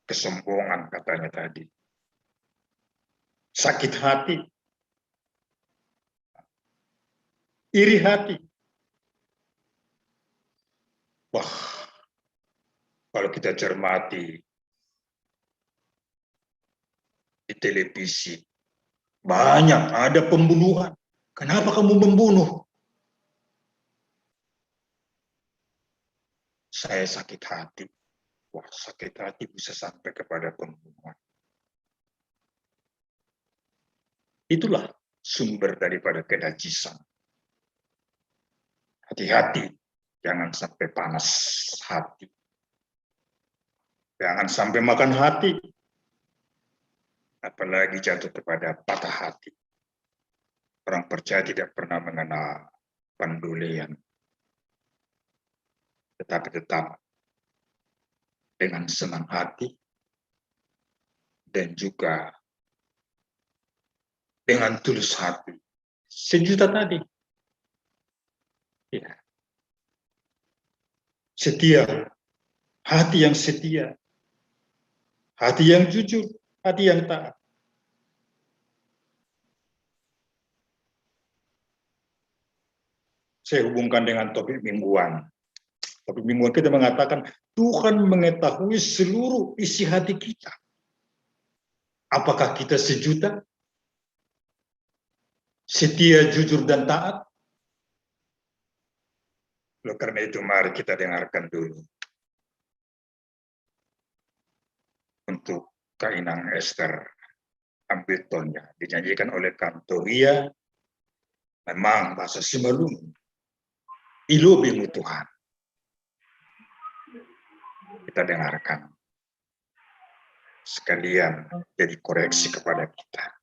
Kesombongan katanya tadi. Sakit hati. Iri hati. Wah, kalau kita cermati di televisi, banyak ada pembunuhan. Kenapa kamu membunuh? Saya sakit hati. Wah, sakit hati bisa sampai kepada pembunuhan. Itulah sumber daripada kenajisan. Hati-hati, jangan sampai panas hati. Jangan sampai makan hati. Apalagi jatuh kepada patah hati. Orang percaya tidak pernah mengenal pendulian, tetapi tetap dengan senang hati dan juga dengan tulus hati. 1 juta tadi. Ya. Setia, hati yang setia, hati yang jujur, hati yang taat. Saya hubungkan dengan topik mingguan. Topik mingguan kita mengatakan Tuhan mengetahui seluruh isi hati kita. Apakah kita 1 juta? Setia, jujur, dan taat? Oleh karena itu mari kita dengarkan dulu untuk Kak Inang Esther ambil tonnya, dinyanyikan oleh Kantoria. Memang bahasa Simalung, ilobimu Tuhan. Kita dengarkan sekalian jadi koreksi kepada kita.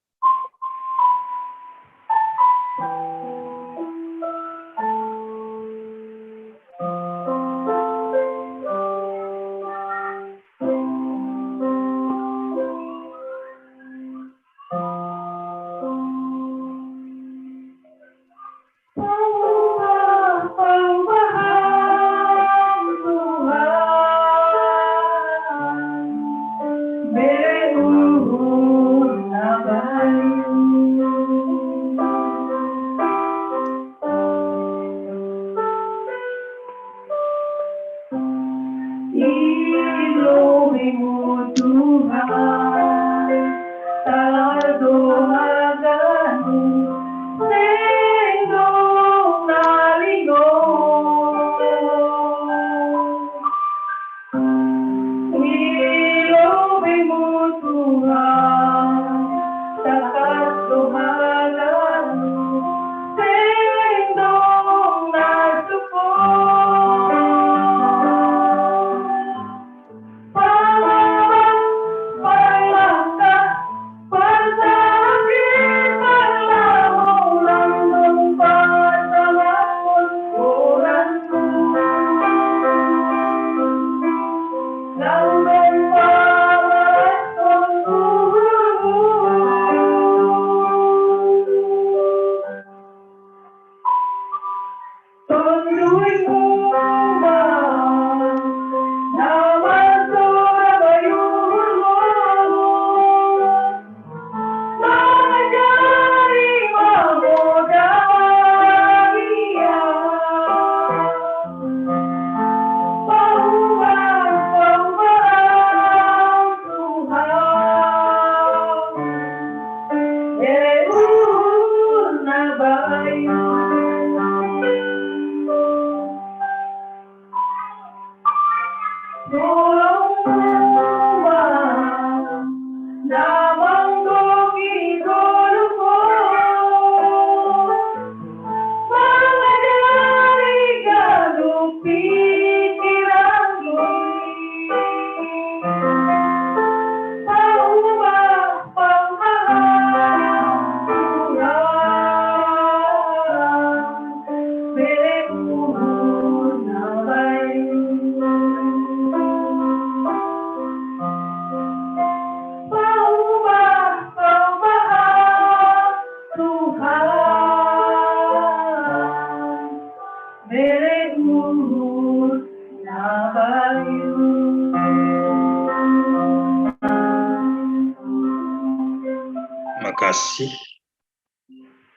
Makasih.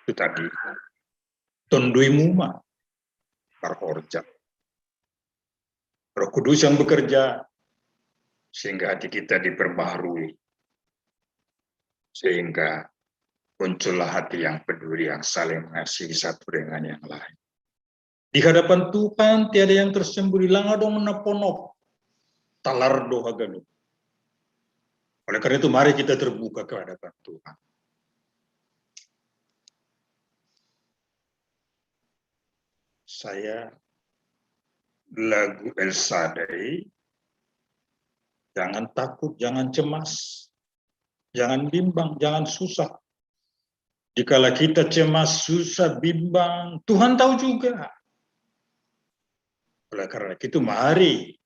Itu tadi. Tonduimu mah. Parhorja. Roh Kudus yang bekerja sehingga hati kita diperbaharui. Sehingga muncullah hati yang peduli, yang saling mengasihi satu dengan yang lain. Di hadapan Tuhan tiada yang tersembunyi, langadong menaponok, talardo haganu. Oleh karena itu mari kita terbuka ke hadapan Tuhan. Saya lagu El Shaddai, jangan takut, jangan cemas, jangan bimbang, jangan susah. Dikala kita cemas, susah, bimbang, Tuhan tahu juga. Oleh karena itu, mari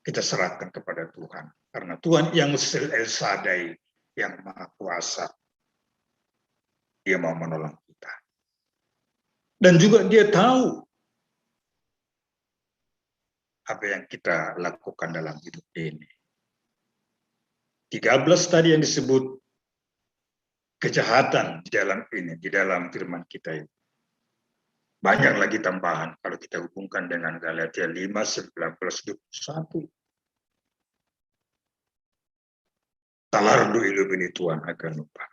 kita serahkan kepada Tuhan. Karena Tuhan yang El Shaddai, yang Maha Kuasa, Dia mau menolong kita. Dan juga Dia tahu apa yang kita lakukan dalam hidup ini. 13 tadi yang disebut kejahatan di dalam ini, di dalam firman kita ini. Banyak lagi tambahan kalau kita hubungkan dengan Galatia 5, 19, 21. Talardu ilumini Tuhan akan lupa.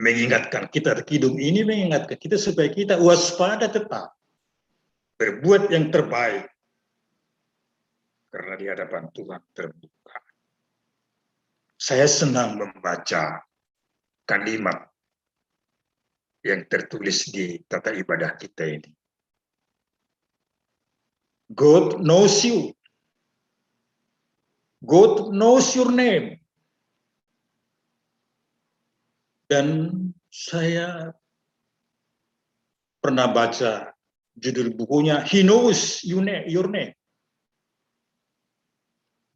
Mengingatkan kita, kidung ini mengingatkan kita supaya kita waspada tetap. Berbuat yang terbaik. Karena di hadapan Tuhan terbuka. Saya senang membaca kalimat yang tertulis di tata ibadah kita ini. God knows you. God knows your name. Dan saya pernah baca judul bukunya, He knows your name.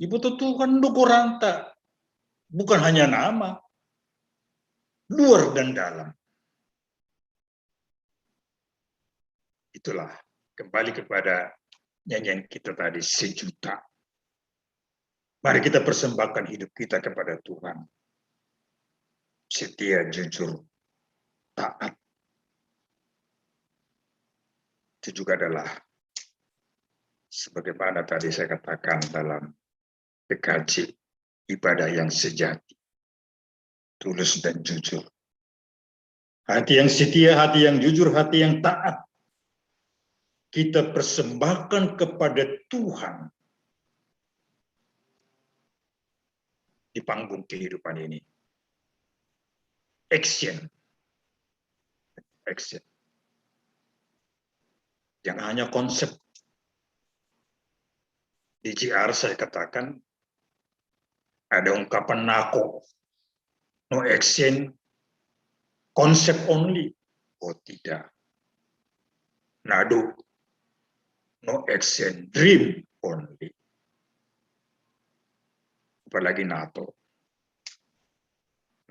Ibu Tuhan Dukuranta, bukan hanya nama, luar dan dalam. Itulah, kembali kepada nyanyian kita tadi, sejuta. Mari kita persembahkan hidup kita kepada Tuhan. Setia, jujur, taat. Itu juga adalah sebagaimana tadi saya katakan dalam PKJ, ibadah yang sejati, tulus dan jujur. Hati yang setia, hati yang jujur, hati yang taat. Kita persembahkan kepada Tuhan di panggung kehidupan ini. Action. Jangan hanya konsep. Di GR saya katakan, ada ungkapan nako, no action, konsep only. Oh tidak. Nado, no action, dream only. Apalagi NATO,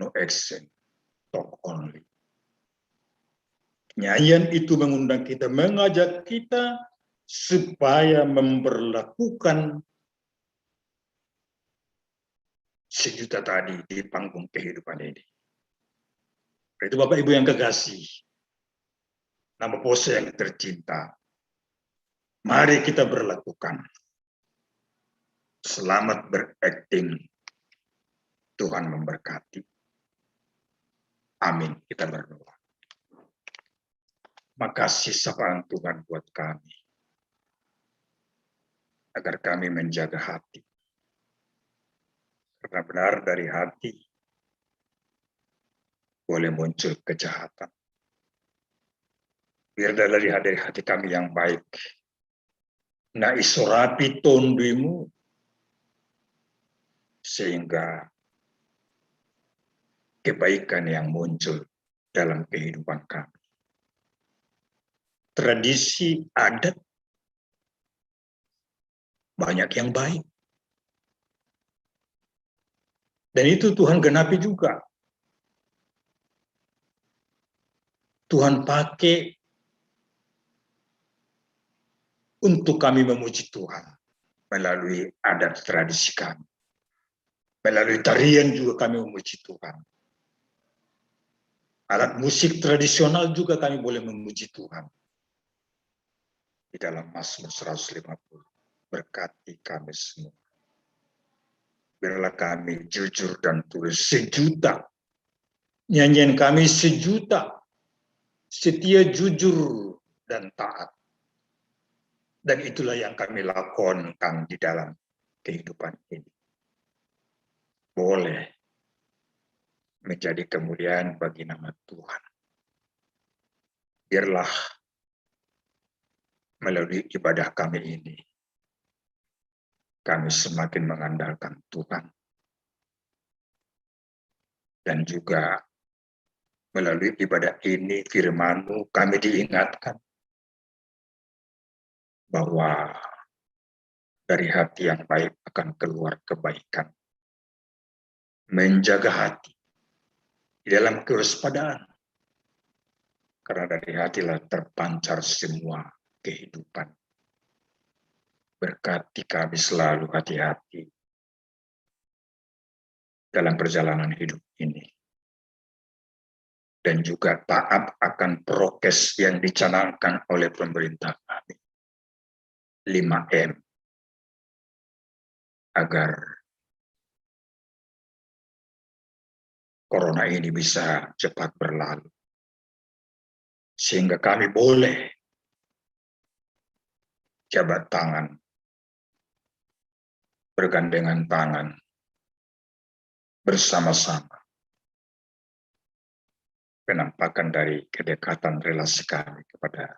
no action, talk only. Nyanyian itu mengundang kita, mengajak kita supaya memperlakukan sejuta tadi di panggung kehidupan ini. Itu Bapak Ibu yang kekasih, nama pose yang tercinta, mari kita berlakukan. Selamat berakting. Tuhan memberkati. Amin. Kita berdoa. Makasih sapaan Tuhan buat kami. Agar kami menjaga hati. Karena benar dari hati boleh muncul kejahatan. Biar dari hati kami yang baik. Na isurapi tonduimu. Sehingga kebaikan yang muncul dalam kehidupan kami. Tradisi adat banyak yang baik. Dan itu Tuhan genapi juga. Tuhan pakai untuk kami memuji Tuhan melalui adat tradisi kami. Melalui tarian juga kami memuji Tuhan. Alat musik tradisional juga kami boleh memuji Tuhan. Di dalam Mazmur 150. Berkati kami semua. Biarlah kami jujur dan tulus. Sejuta. Nyanyian kami sejuta. Setia, jujur, dan taat. Dan itulah yang kami lakukan di dalam kehidupan ini. Boleh menjadi kemuliaan bagi nama Tuhan. Biarlah melalui ibadah kami ini, kami semakin mengandalkan Tuhan. Dan juga Melalui ibadah ini, firman-Mu, kami diingatkan bahwa dari hati yang baik akan keluar kebaikan. Menjaga hati di dalam kewaspadaan. Karena dari hatilah terpancar semua kehidupan. Berkati kami selalu hati-hati dalam perjalanan hidup ini. Dan juga taat akan prokes yang dicanangkan oleh pemerintah kami. 5M. Agar corona ini bisa cepat berlalu. Sehingga kami boleh jabat tangan, bergandengan tangan, bersama-sama. Penampakan dari kedekatan relasi kami kepada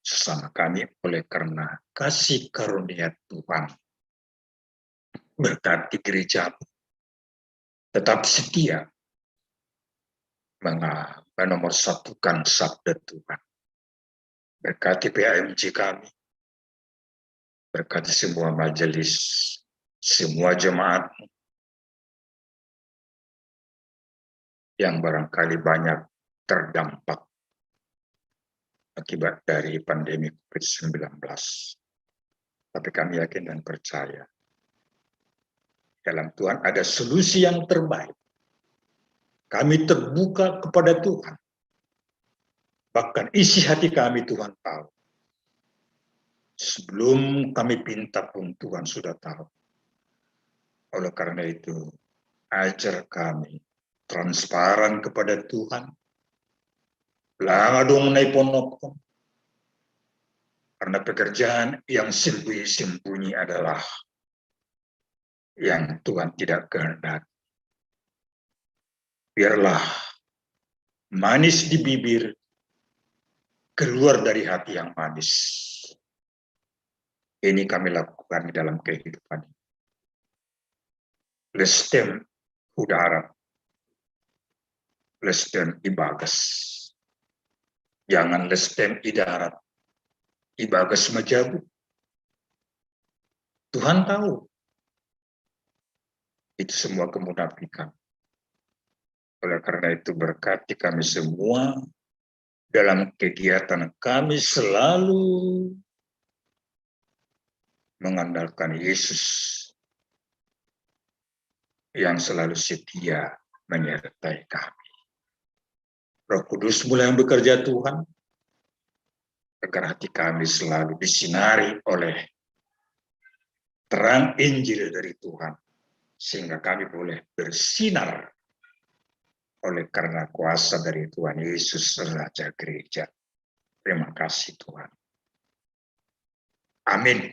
sesama kami oleh karena kasih karunia Tuhan. Berkati gereja tetap setia menomorsatukan sabda Tuhan. Berkati PAMJ kami, berkati semua majelis, semua jemaat yang barangkali banyak terdampak akibat dari pandemi COVID-19. Tapi kami yakin dan percaya dalam Tuhan ada solusi yang terbaik. Kami terbuka kepada Tuhan. Bahkan isi hati kami Tuhan tahu. Sebelum kami pinta pun Tuhan sudah tahu. Oleh karena itu, ajar kami transparan kepada Tuhan. Langadong naiponopon. Karena pekerjaan yang sembunyi-sembunyi adalah yang Tuhan tidak kehendaki. Biarlah manis di bibir keluar dari hati yang manis. Ini kami lakukan di dalam kehidupan. Lestem udara. Lestem ibagas. Jangan lestem di darat. Ibagas majabu. Tuhan tahu. Itu semua kemunafikan. Oleh karena itu berkati kami semua dalam kegiatan kami selalu mengandalkan Yesus yang selalu setia menyertai kami. Roh Kudus mulai bekerja Tuhan, agar hati kami selalu disinari oleh terang Injil dari Tuhan, sehingga kami boleh bersinar oleh karena kuasa dari Tuhan Yesus Raja Gereja. Terima kasih Tuhan. Amin.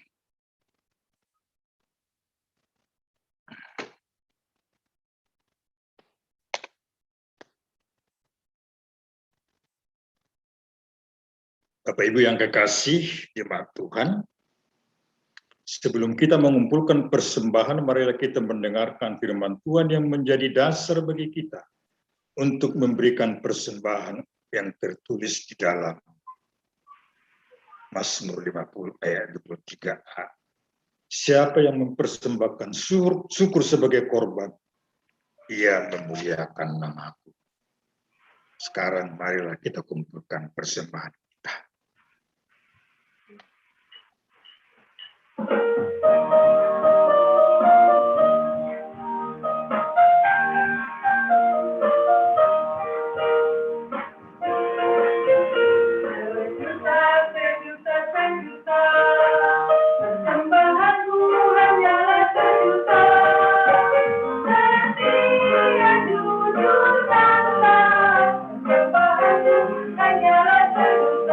Bapak Ibu yang kekasih jemaat Tuhan, sebelum kita mengumpulkan persembahan, marilah kita mendengarkan firman Tuhan yang menjadi dasar bagi kita untuk memberikan persembahan yang tertulis di dalam Mazmur 50 ayat 23a. Siapa yang mempersembahkan syukur sebagai korban, ia memuliakan namaku. Sekarang marilah kita kumpulkan persembahan kita. Hanyalah sejuta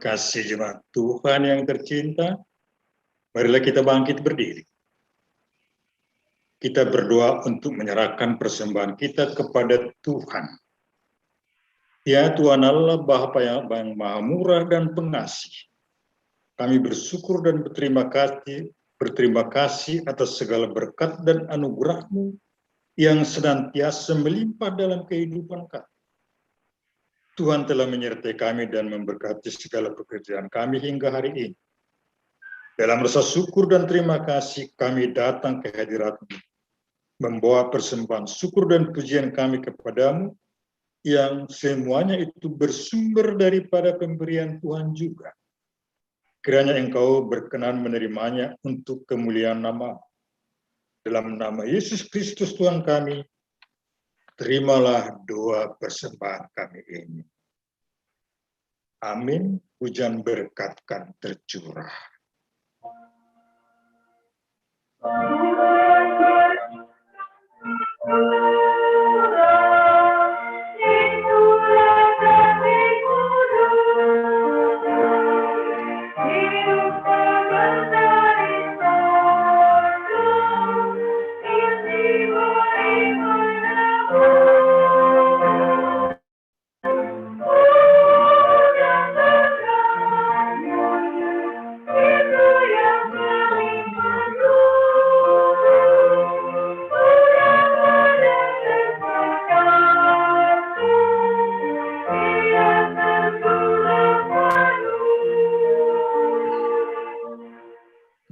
kasih jemaat Tuhan yang tercinta, marilah kita bangkit berdiri. Kita berdoa untuk menyerahkan persembahan kita kepada Tuhan. Ya Tuhan Allah, Bapa yang Maha Murah dan Pengasih, kami bersyukur dan berterima kasih atas segala berkat dan anugerah-Mu yang senantiasa melimpah dalam kehidupan kami. Tuhan telah menyertai kami dan memberkati segala pekerjaan kami hingga hari ini. Dalam rasa syukur dan terima kasih kami datang ke hadirat-Mu, membawa persembahan syukur dan pujian kami kepadamu, yang semuanya itu bersumber daripada pemberian Tuhan juga. Kiranya Engkau berkenan menerimanya untuk kemuliaan nama. Dalam nama Yesus Kristus Tuhan kami, terimalah doa persembahan kami ini. Amin. Hujan berkat kan tercurah.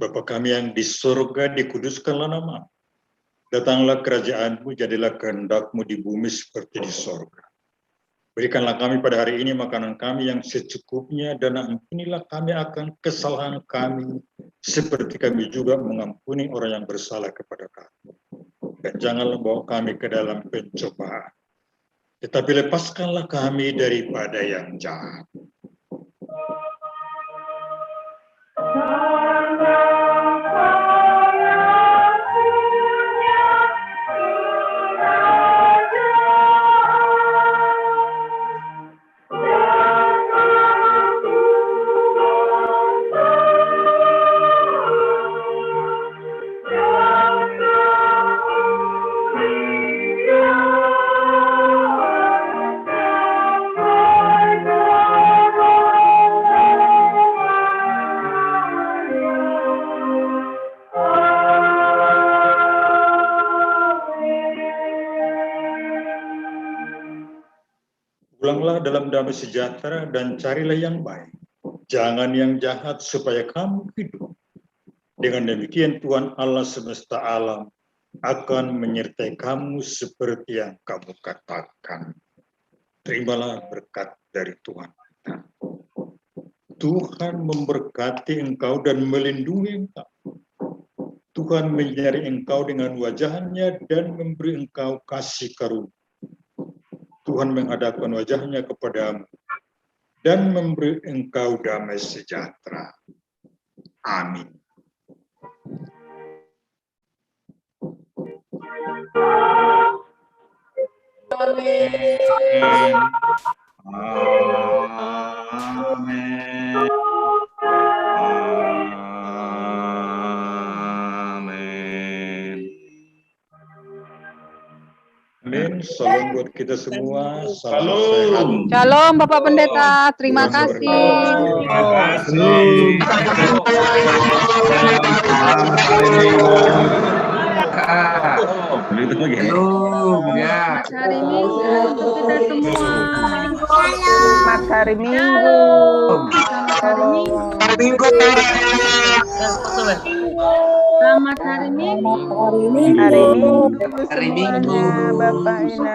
Bapa kami yang di surga, dikuduskanlah nama. Datanglah kerajaan-Mu, jadilah kehendak-Mu di bumi seperti di surga. Berikanlah kami pada hari ini makanan kami yang secukupnya, dan ampunilah kami akan kesalahan kami, seperti kami juga mengampuni orang yang bersalah kepada kami. Dan janganlah bawa kami ke dalam pencobaan, tetapi lepaskanlah kami daripada yang jahat. Pulanglah dalam damai sejahtera dan carilah yang baik. Jangan yang jahat supaya kamu hidup. Dengan demikian Tuhan Allah semesta alam akan menyertai kamu seperti yang kamu katakan. Terimalah berkat dari Tuhan kita. Tuhan memberkati engkau dan melindungi engkau. Tuhan menyinari engkau dengan wajahnya dan memberi engkau kasih karunia. Tuhan menghadapkan wajahnya kepadamu dan memberi engkau damai sejahtera. Amin. Amin. Amin. Salam buat kita semua. Salam Shalom. sehat. Shalom Bapak Pendeta, terima Tuhan kasih. Ya. Selamat hari Minggu untuk kita semua. Selamat hari Minggu. Selamat hari Minggu. Selamat hari Minggu. Hari Minggu Bapak Ina.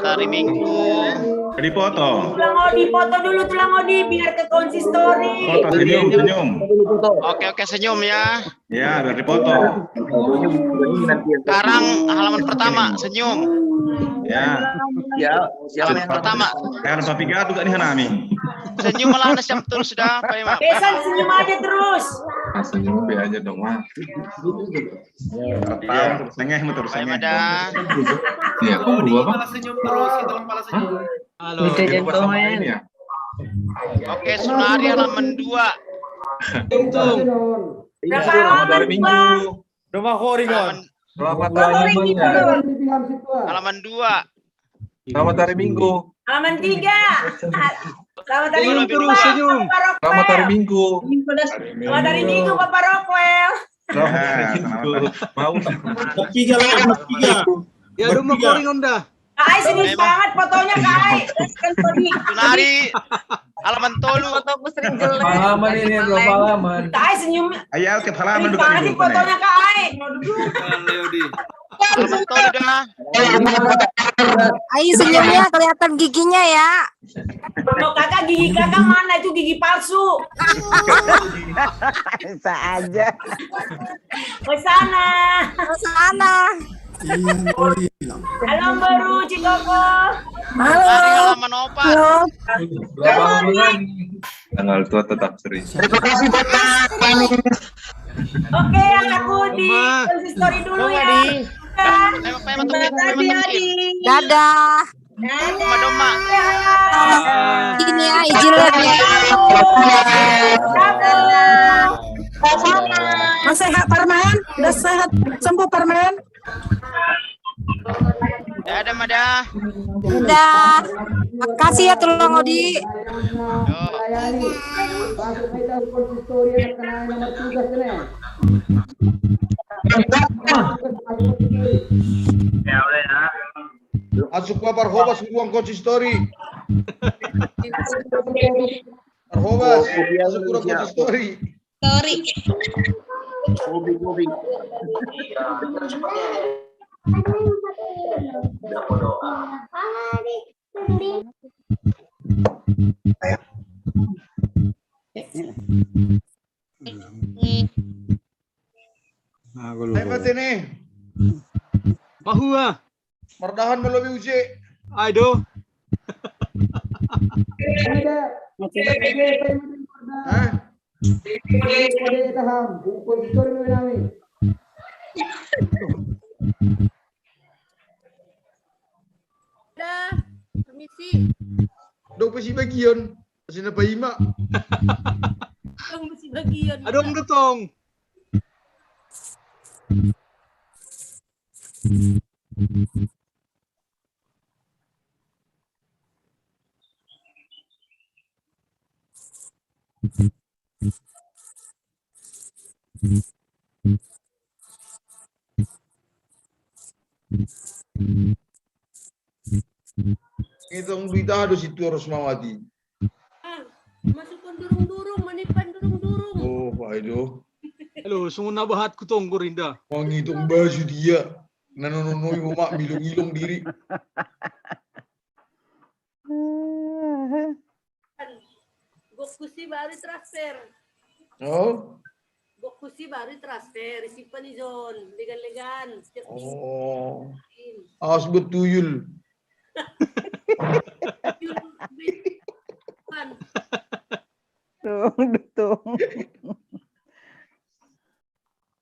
Hari Minggu. Dipotong. Tulang Odi, foto dulu Tulang Odi biar ke konsistori. Foto senyum. Oke, senyum ya. Ya, biar dipotong. Sekarang halaman pertama, senyum. Ya. Pertama, Kan papi gato gak nih Hanami. senyum malah siap terus sudah, Pak Imam. Besan senyum aja terus. Senyum be aja dong, Mas. Tahu sengeh motor Bapak sengeh. Mada. Iya, kok gua, Bang? Senyum terus, kita malah senyum. Halo, gitu sama ini ya? Oke, Sunari halaman 2. Berapa halaman dua? Rumah Horingon. Selamat hari Minggu ya. Halaman 2. Selamat hari Minggu. Halaman 3. Selamat hari Senyum Minggu, terus, Pak. senyum. Bapak Rockwell. Selamat hari Minggu. Selamat hari Minggu, Bapak Rockwell. Selamat hari Minggu. Mau. Bertiga lah, bertiga. Ya rumah Horingon dah. Kak Ai sedih banget fotonya, Kak Ai. Kan tadi. Sunari halaman 3. Fotoku sering jelek. Halaman ini berapa halaman? Kak Ai senyum. Ayo tiap halaman Sedih duduk banget sih fotonya, Kak Ai. Leodi. Halaman 3 dah. Ayo senyumnya kelihatan giginya ya. Loh, kakak gigi kakak mana? Itu gigi palsu. Bisa aja. Ke sana. Ke sana. Halo Baru Cikoko. Sunari halaman 4. Berapa halaman lagi? Tanggal tua tetap sering. Oke, aku di konsistori dulu ya. Dadah. Doma. Ini ya izin lihat ya. Mas sehat Parman? Udah sehat sembuh Parman? Dadah Mada. Dadah. Makasih ya Tulung Odi. Masuk ke Parhobas ruang konsistori. Parhobas, masuk ke ruang konsistori. Hebat ini. Bahua. Mardahan melalui uji. Aduh. Dah, permisi. Dok pasti bagian. Pasti apa ima. Dong mesti bagian. Aduh getong. Itong berita ada situ harus mawati. Masukkan durung-durung, manipan durung-durung. Oh, aduh. Halo, sungun na bahat ko tong Gorinda. Mangitong baju dia. Nanonoy umak milong-ilong diri. Gokusi baru transfer. Oh. Gokusi baru transfer. Simpan ni John. Legan-legan. Oh. Awas betuyul. Tung.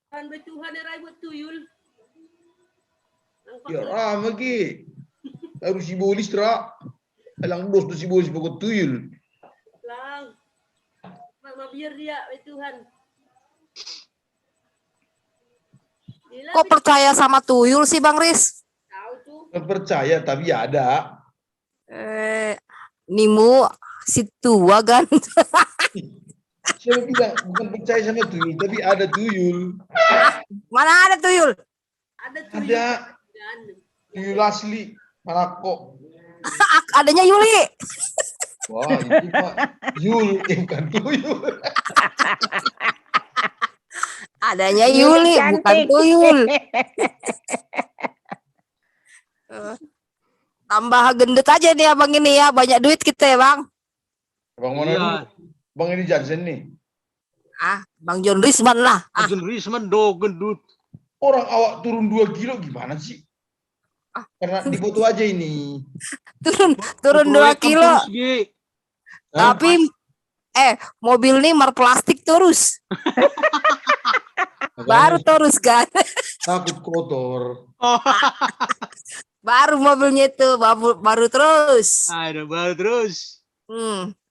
Kan betuhan ni rai buat tuyul. Ya ramah ki. Harus simbolis tra. Alang dos tu simbolis pokok tuyul. Lang. Mama biar dia betuhan. Kok percaya sama tuyul sih Bang Riz? Tahu tuh. Percaya tapi ada. Nimu si tua kan? Saya bilang bukan percaya sama tuyul, tapi ada tuyul. Mana ada tuyul? Ada tuyul. Ada. Tuyul asli. Malako. Adanya Yuli. Wah, itu mah Yul, bukan tuyul. Adanya Yuli, bukan tuyul. Tambah gendut aja nih abang ini ya, banyak duit kita ya bang. Bang mana dulu? Bang ini Johnson nih. Bang John Risman lah. John Risman do gendut. Orang awak turun 2 kilo gimana sih? Karena di foto aja ini. Turun 2 kilo. mobil nih plastik terus. Baru terus kan. Takut kotor. Baru mobilnya itu baru terus. Aduh, baru terus.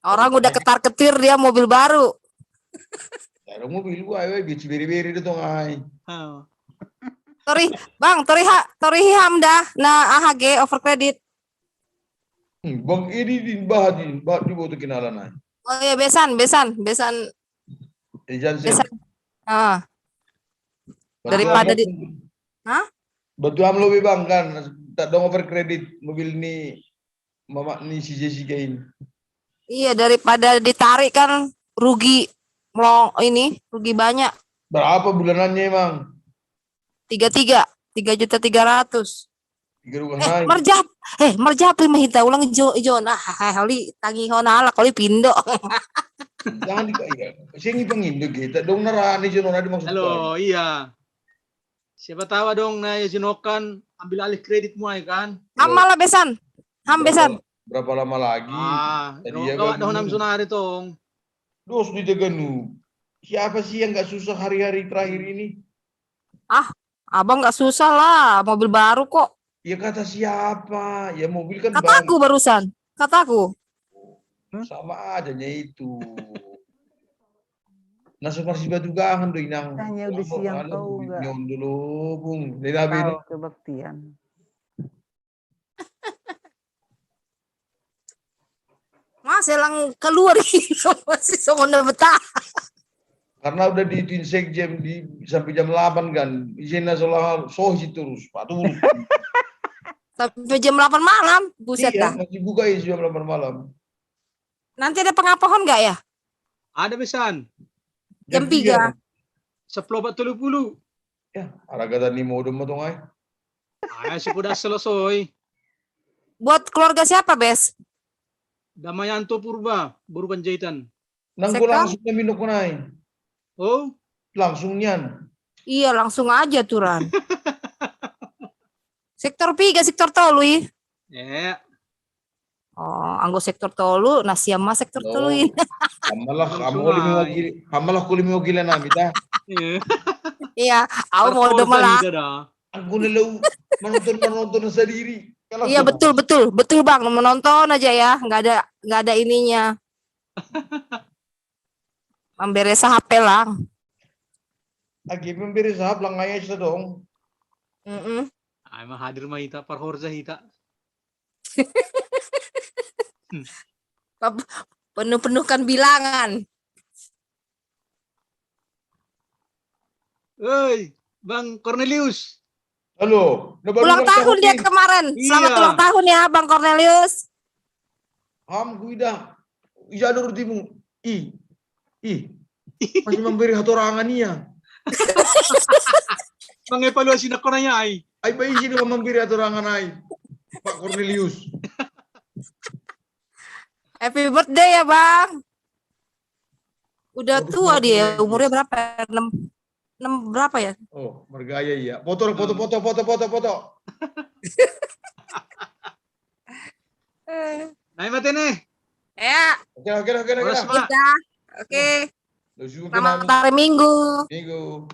Orang udah ketar-ketir dia mobil baru. Ada mobil gua, bici beri-beri itu ngai. Tori hamda na AHG over credit. Bang ini di bawah kenalan nai. Oh ya besan. Daripada di Bantu am lebih bang kan, tak dong over kredit mobil ini, mama ni si Jessica ini. Iya, daripada ditarik kan rugi rugi banyak. Berapa bulanannya emang? 3.300.000. 3 rumah naik. Merjap mahita ulang ijo hali tangi hona ala kali pindo. Jangan dikaya. Sing pengindo kita dong narani jono di maksud. Halo, iya. Siapa tahu dong na Jinokan ambil alih kredit mulai kan? Amala besan. Berapa lama lagi? Kau ada honam sunari tong. Dos di Teganu. Siapa sih yang nggak susah hari-hari terakhir ini? Abang nggak susah lah, mobil baru kok. Ya kata siapa? Ya mobil kan Kataku barusan. Kataku. Sama aja itu. Nasi masih batu gangan do inang. Tanya udah siang kau enggak. Nyon dulu, Bung. Tahu kebaktian. Masih lang keluar masih songonda betah. Karena udah di Tinsek jam sampai jam 8 kan. Izinnya soal sohi terus. Patuh. Sampai jam 8 malam. Buset dah. Masih buka jam 8 malam. Nanti ada pengapohan nggak ya? Ada besan. Jam 3. 10.30. Ya, aragatan ni modem mo tong ay. Sudah selesai. Buat keluarga siapa, Bes? Damayanto Purba, Baru Panjaitan. Nangko langsung na minok ko na ay. Oh? Langsung yan. Iya, langsung aja turan. Sektor 3, sektor tolu. Ya. Oh, anggo sektor tolu, nasi ama sektor tolu. Hamalah kuli mo gila namin ta. Iya, aku mau udah malah. Aku nelau menonton sendiri. Iya betul bang, menonton aja ya, nggak ada ininya. Memberes HP lang. Lagi memberes HP lang ngaya siya dong. Emang hadir mah hita parhorza hita. Penuhkan bilangan. Hei, Bang Cornelius. Halo. Ulang tahun dia kemarin. Selamat ulang tahun ya, Bang Cornelius. Kuida. Ijador timu. Masih memberi hatorangan niya. Mengevaluasi nak koranya ay. Ay ba izin na memberi hatorangan ay. Pak Cornelius. Happy birthday ya, Bang. Udah tua dia, umurnya berapa? 6 berapa ya? Oh, bergaya iya. Foto. Naik mati nih. Ya. Oke. Oke. Selamat hari Minggu. Minggu.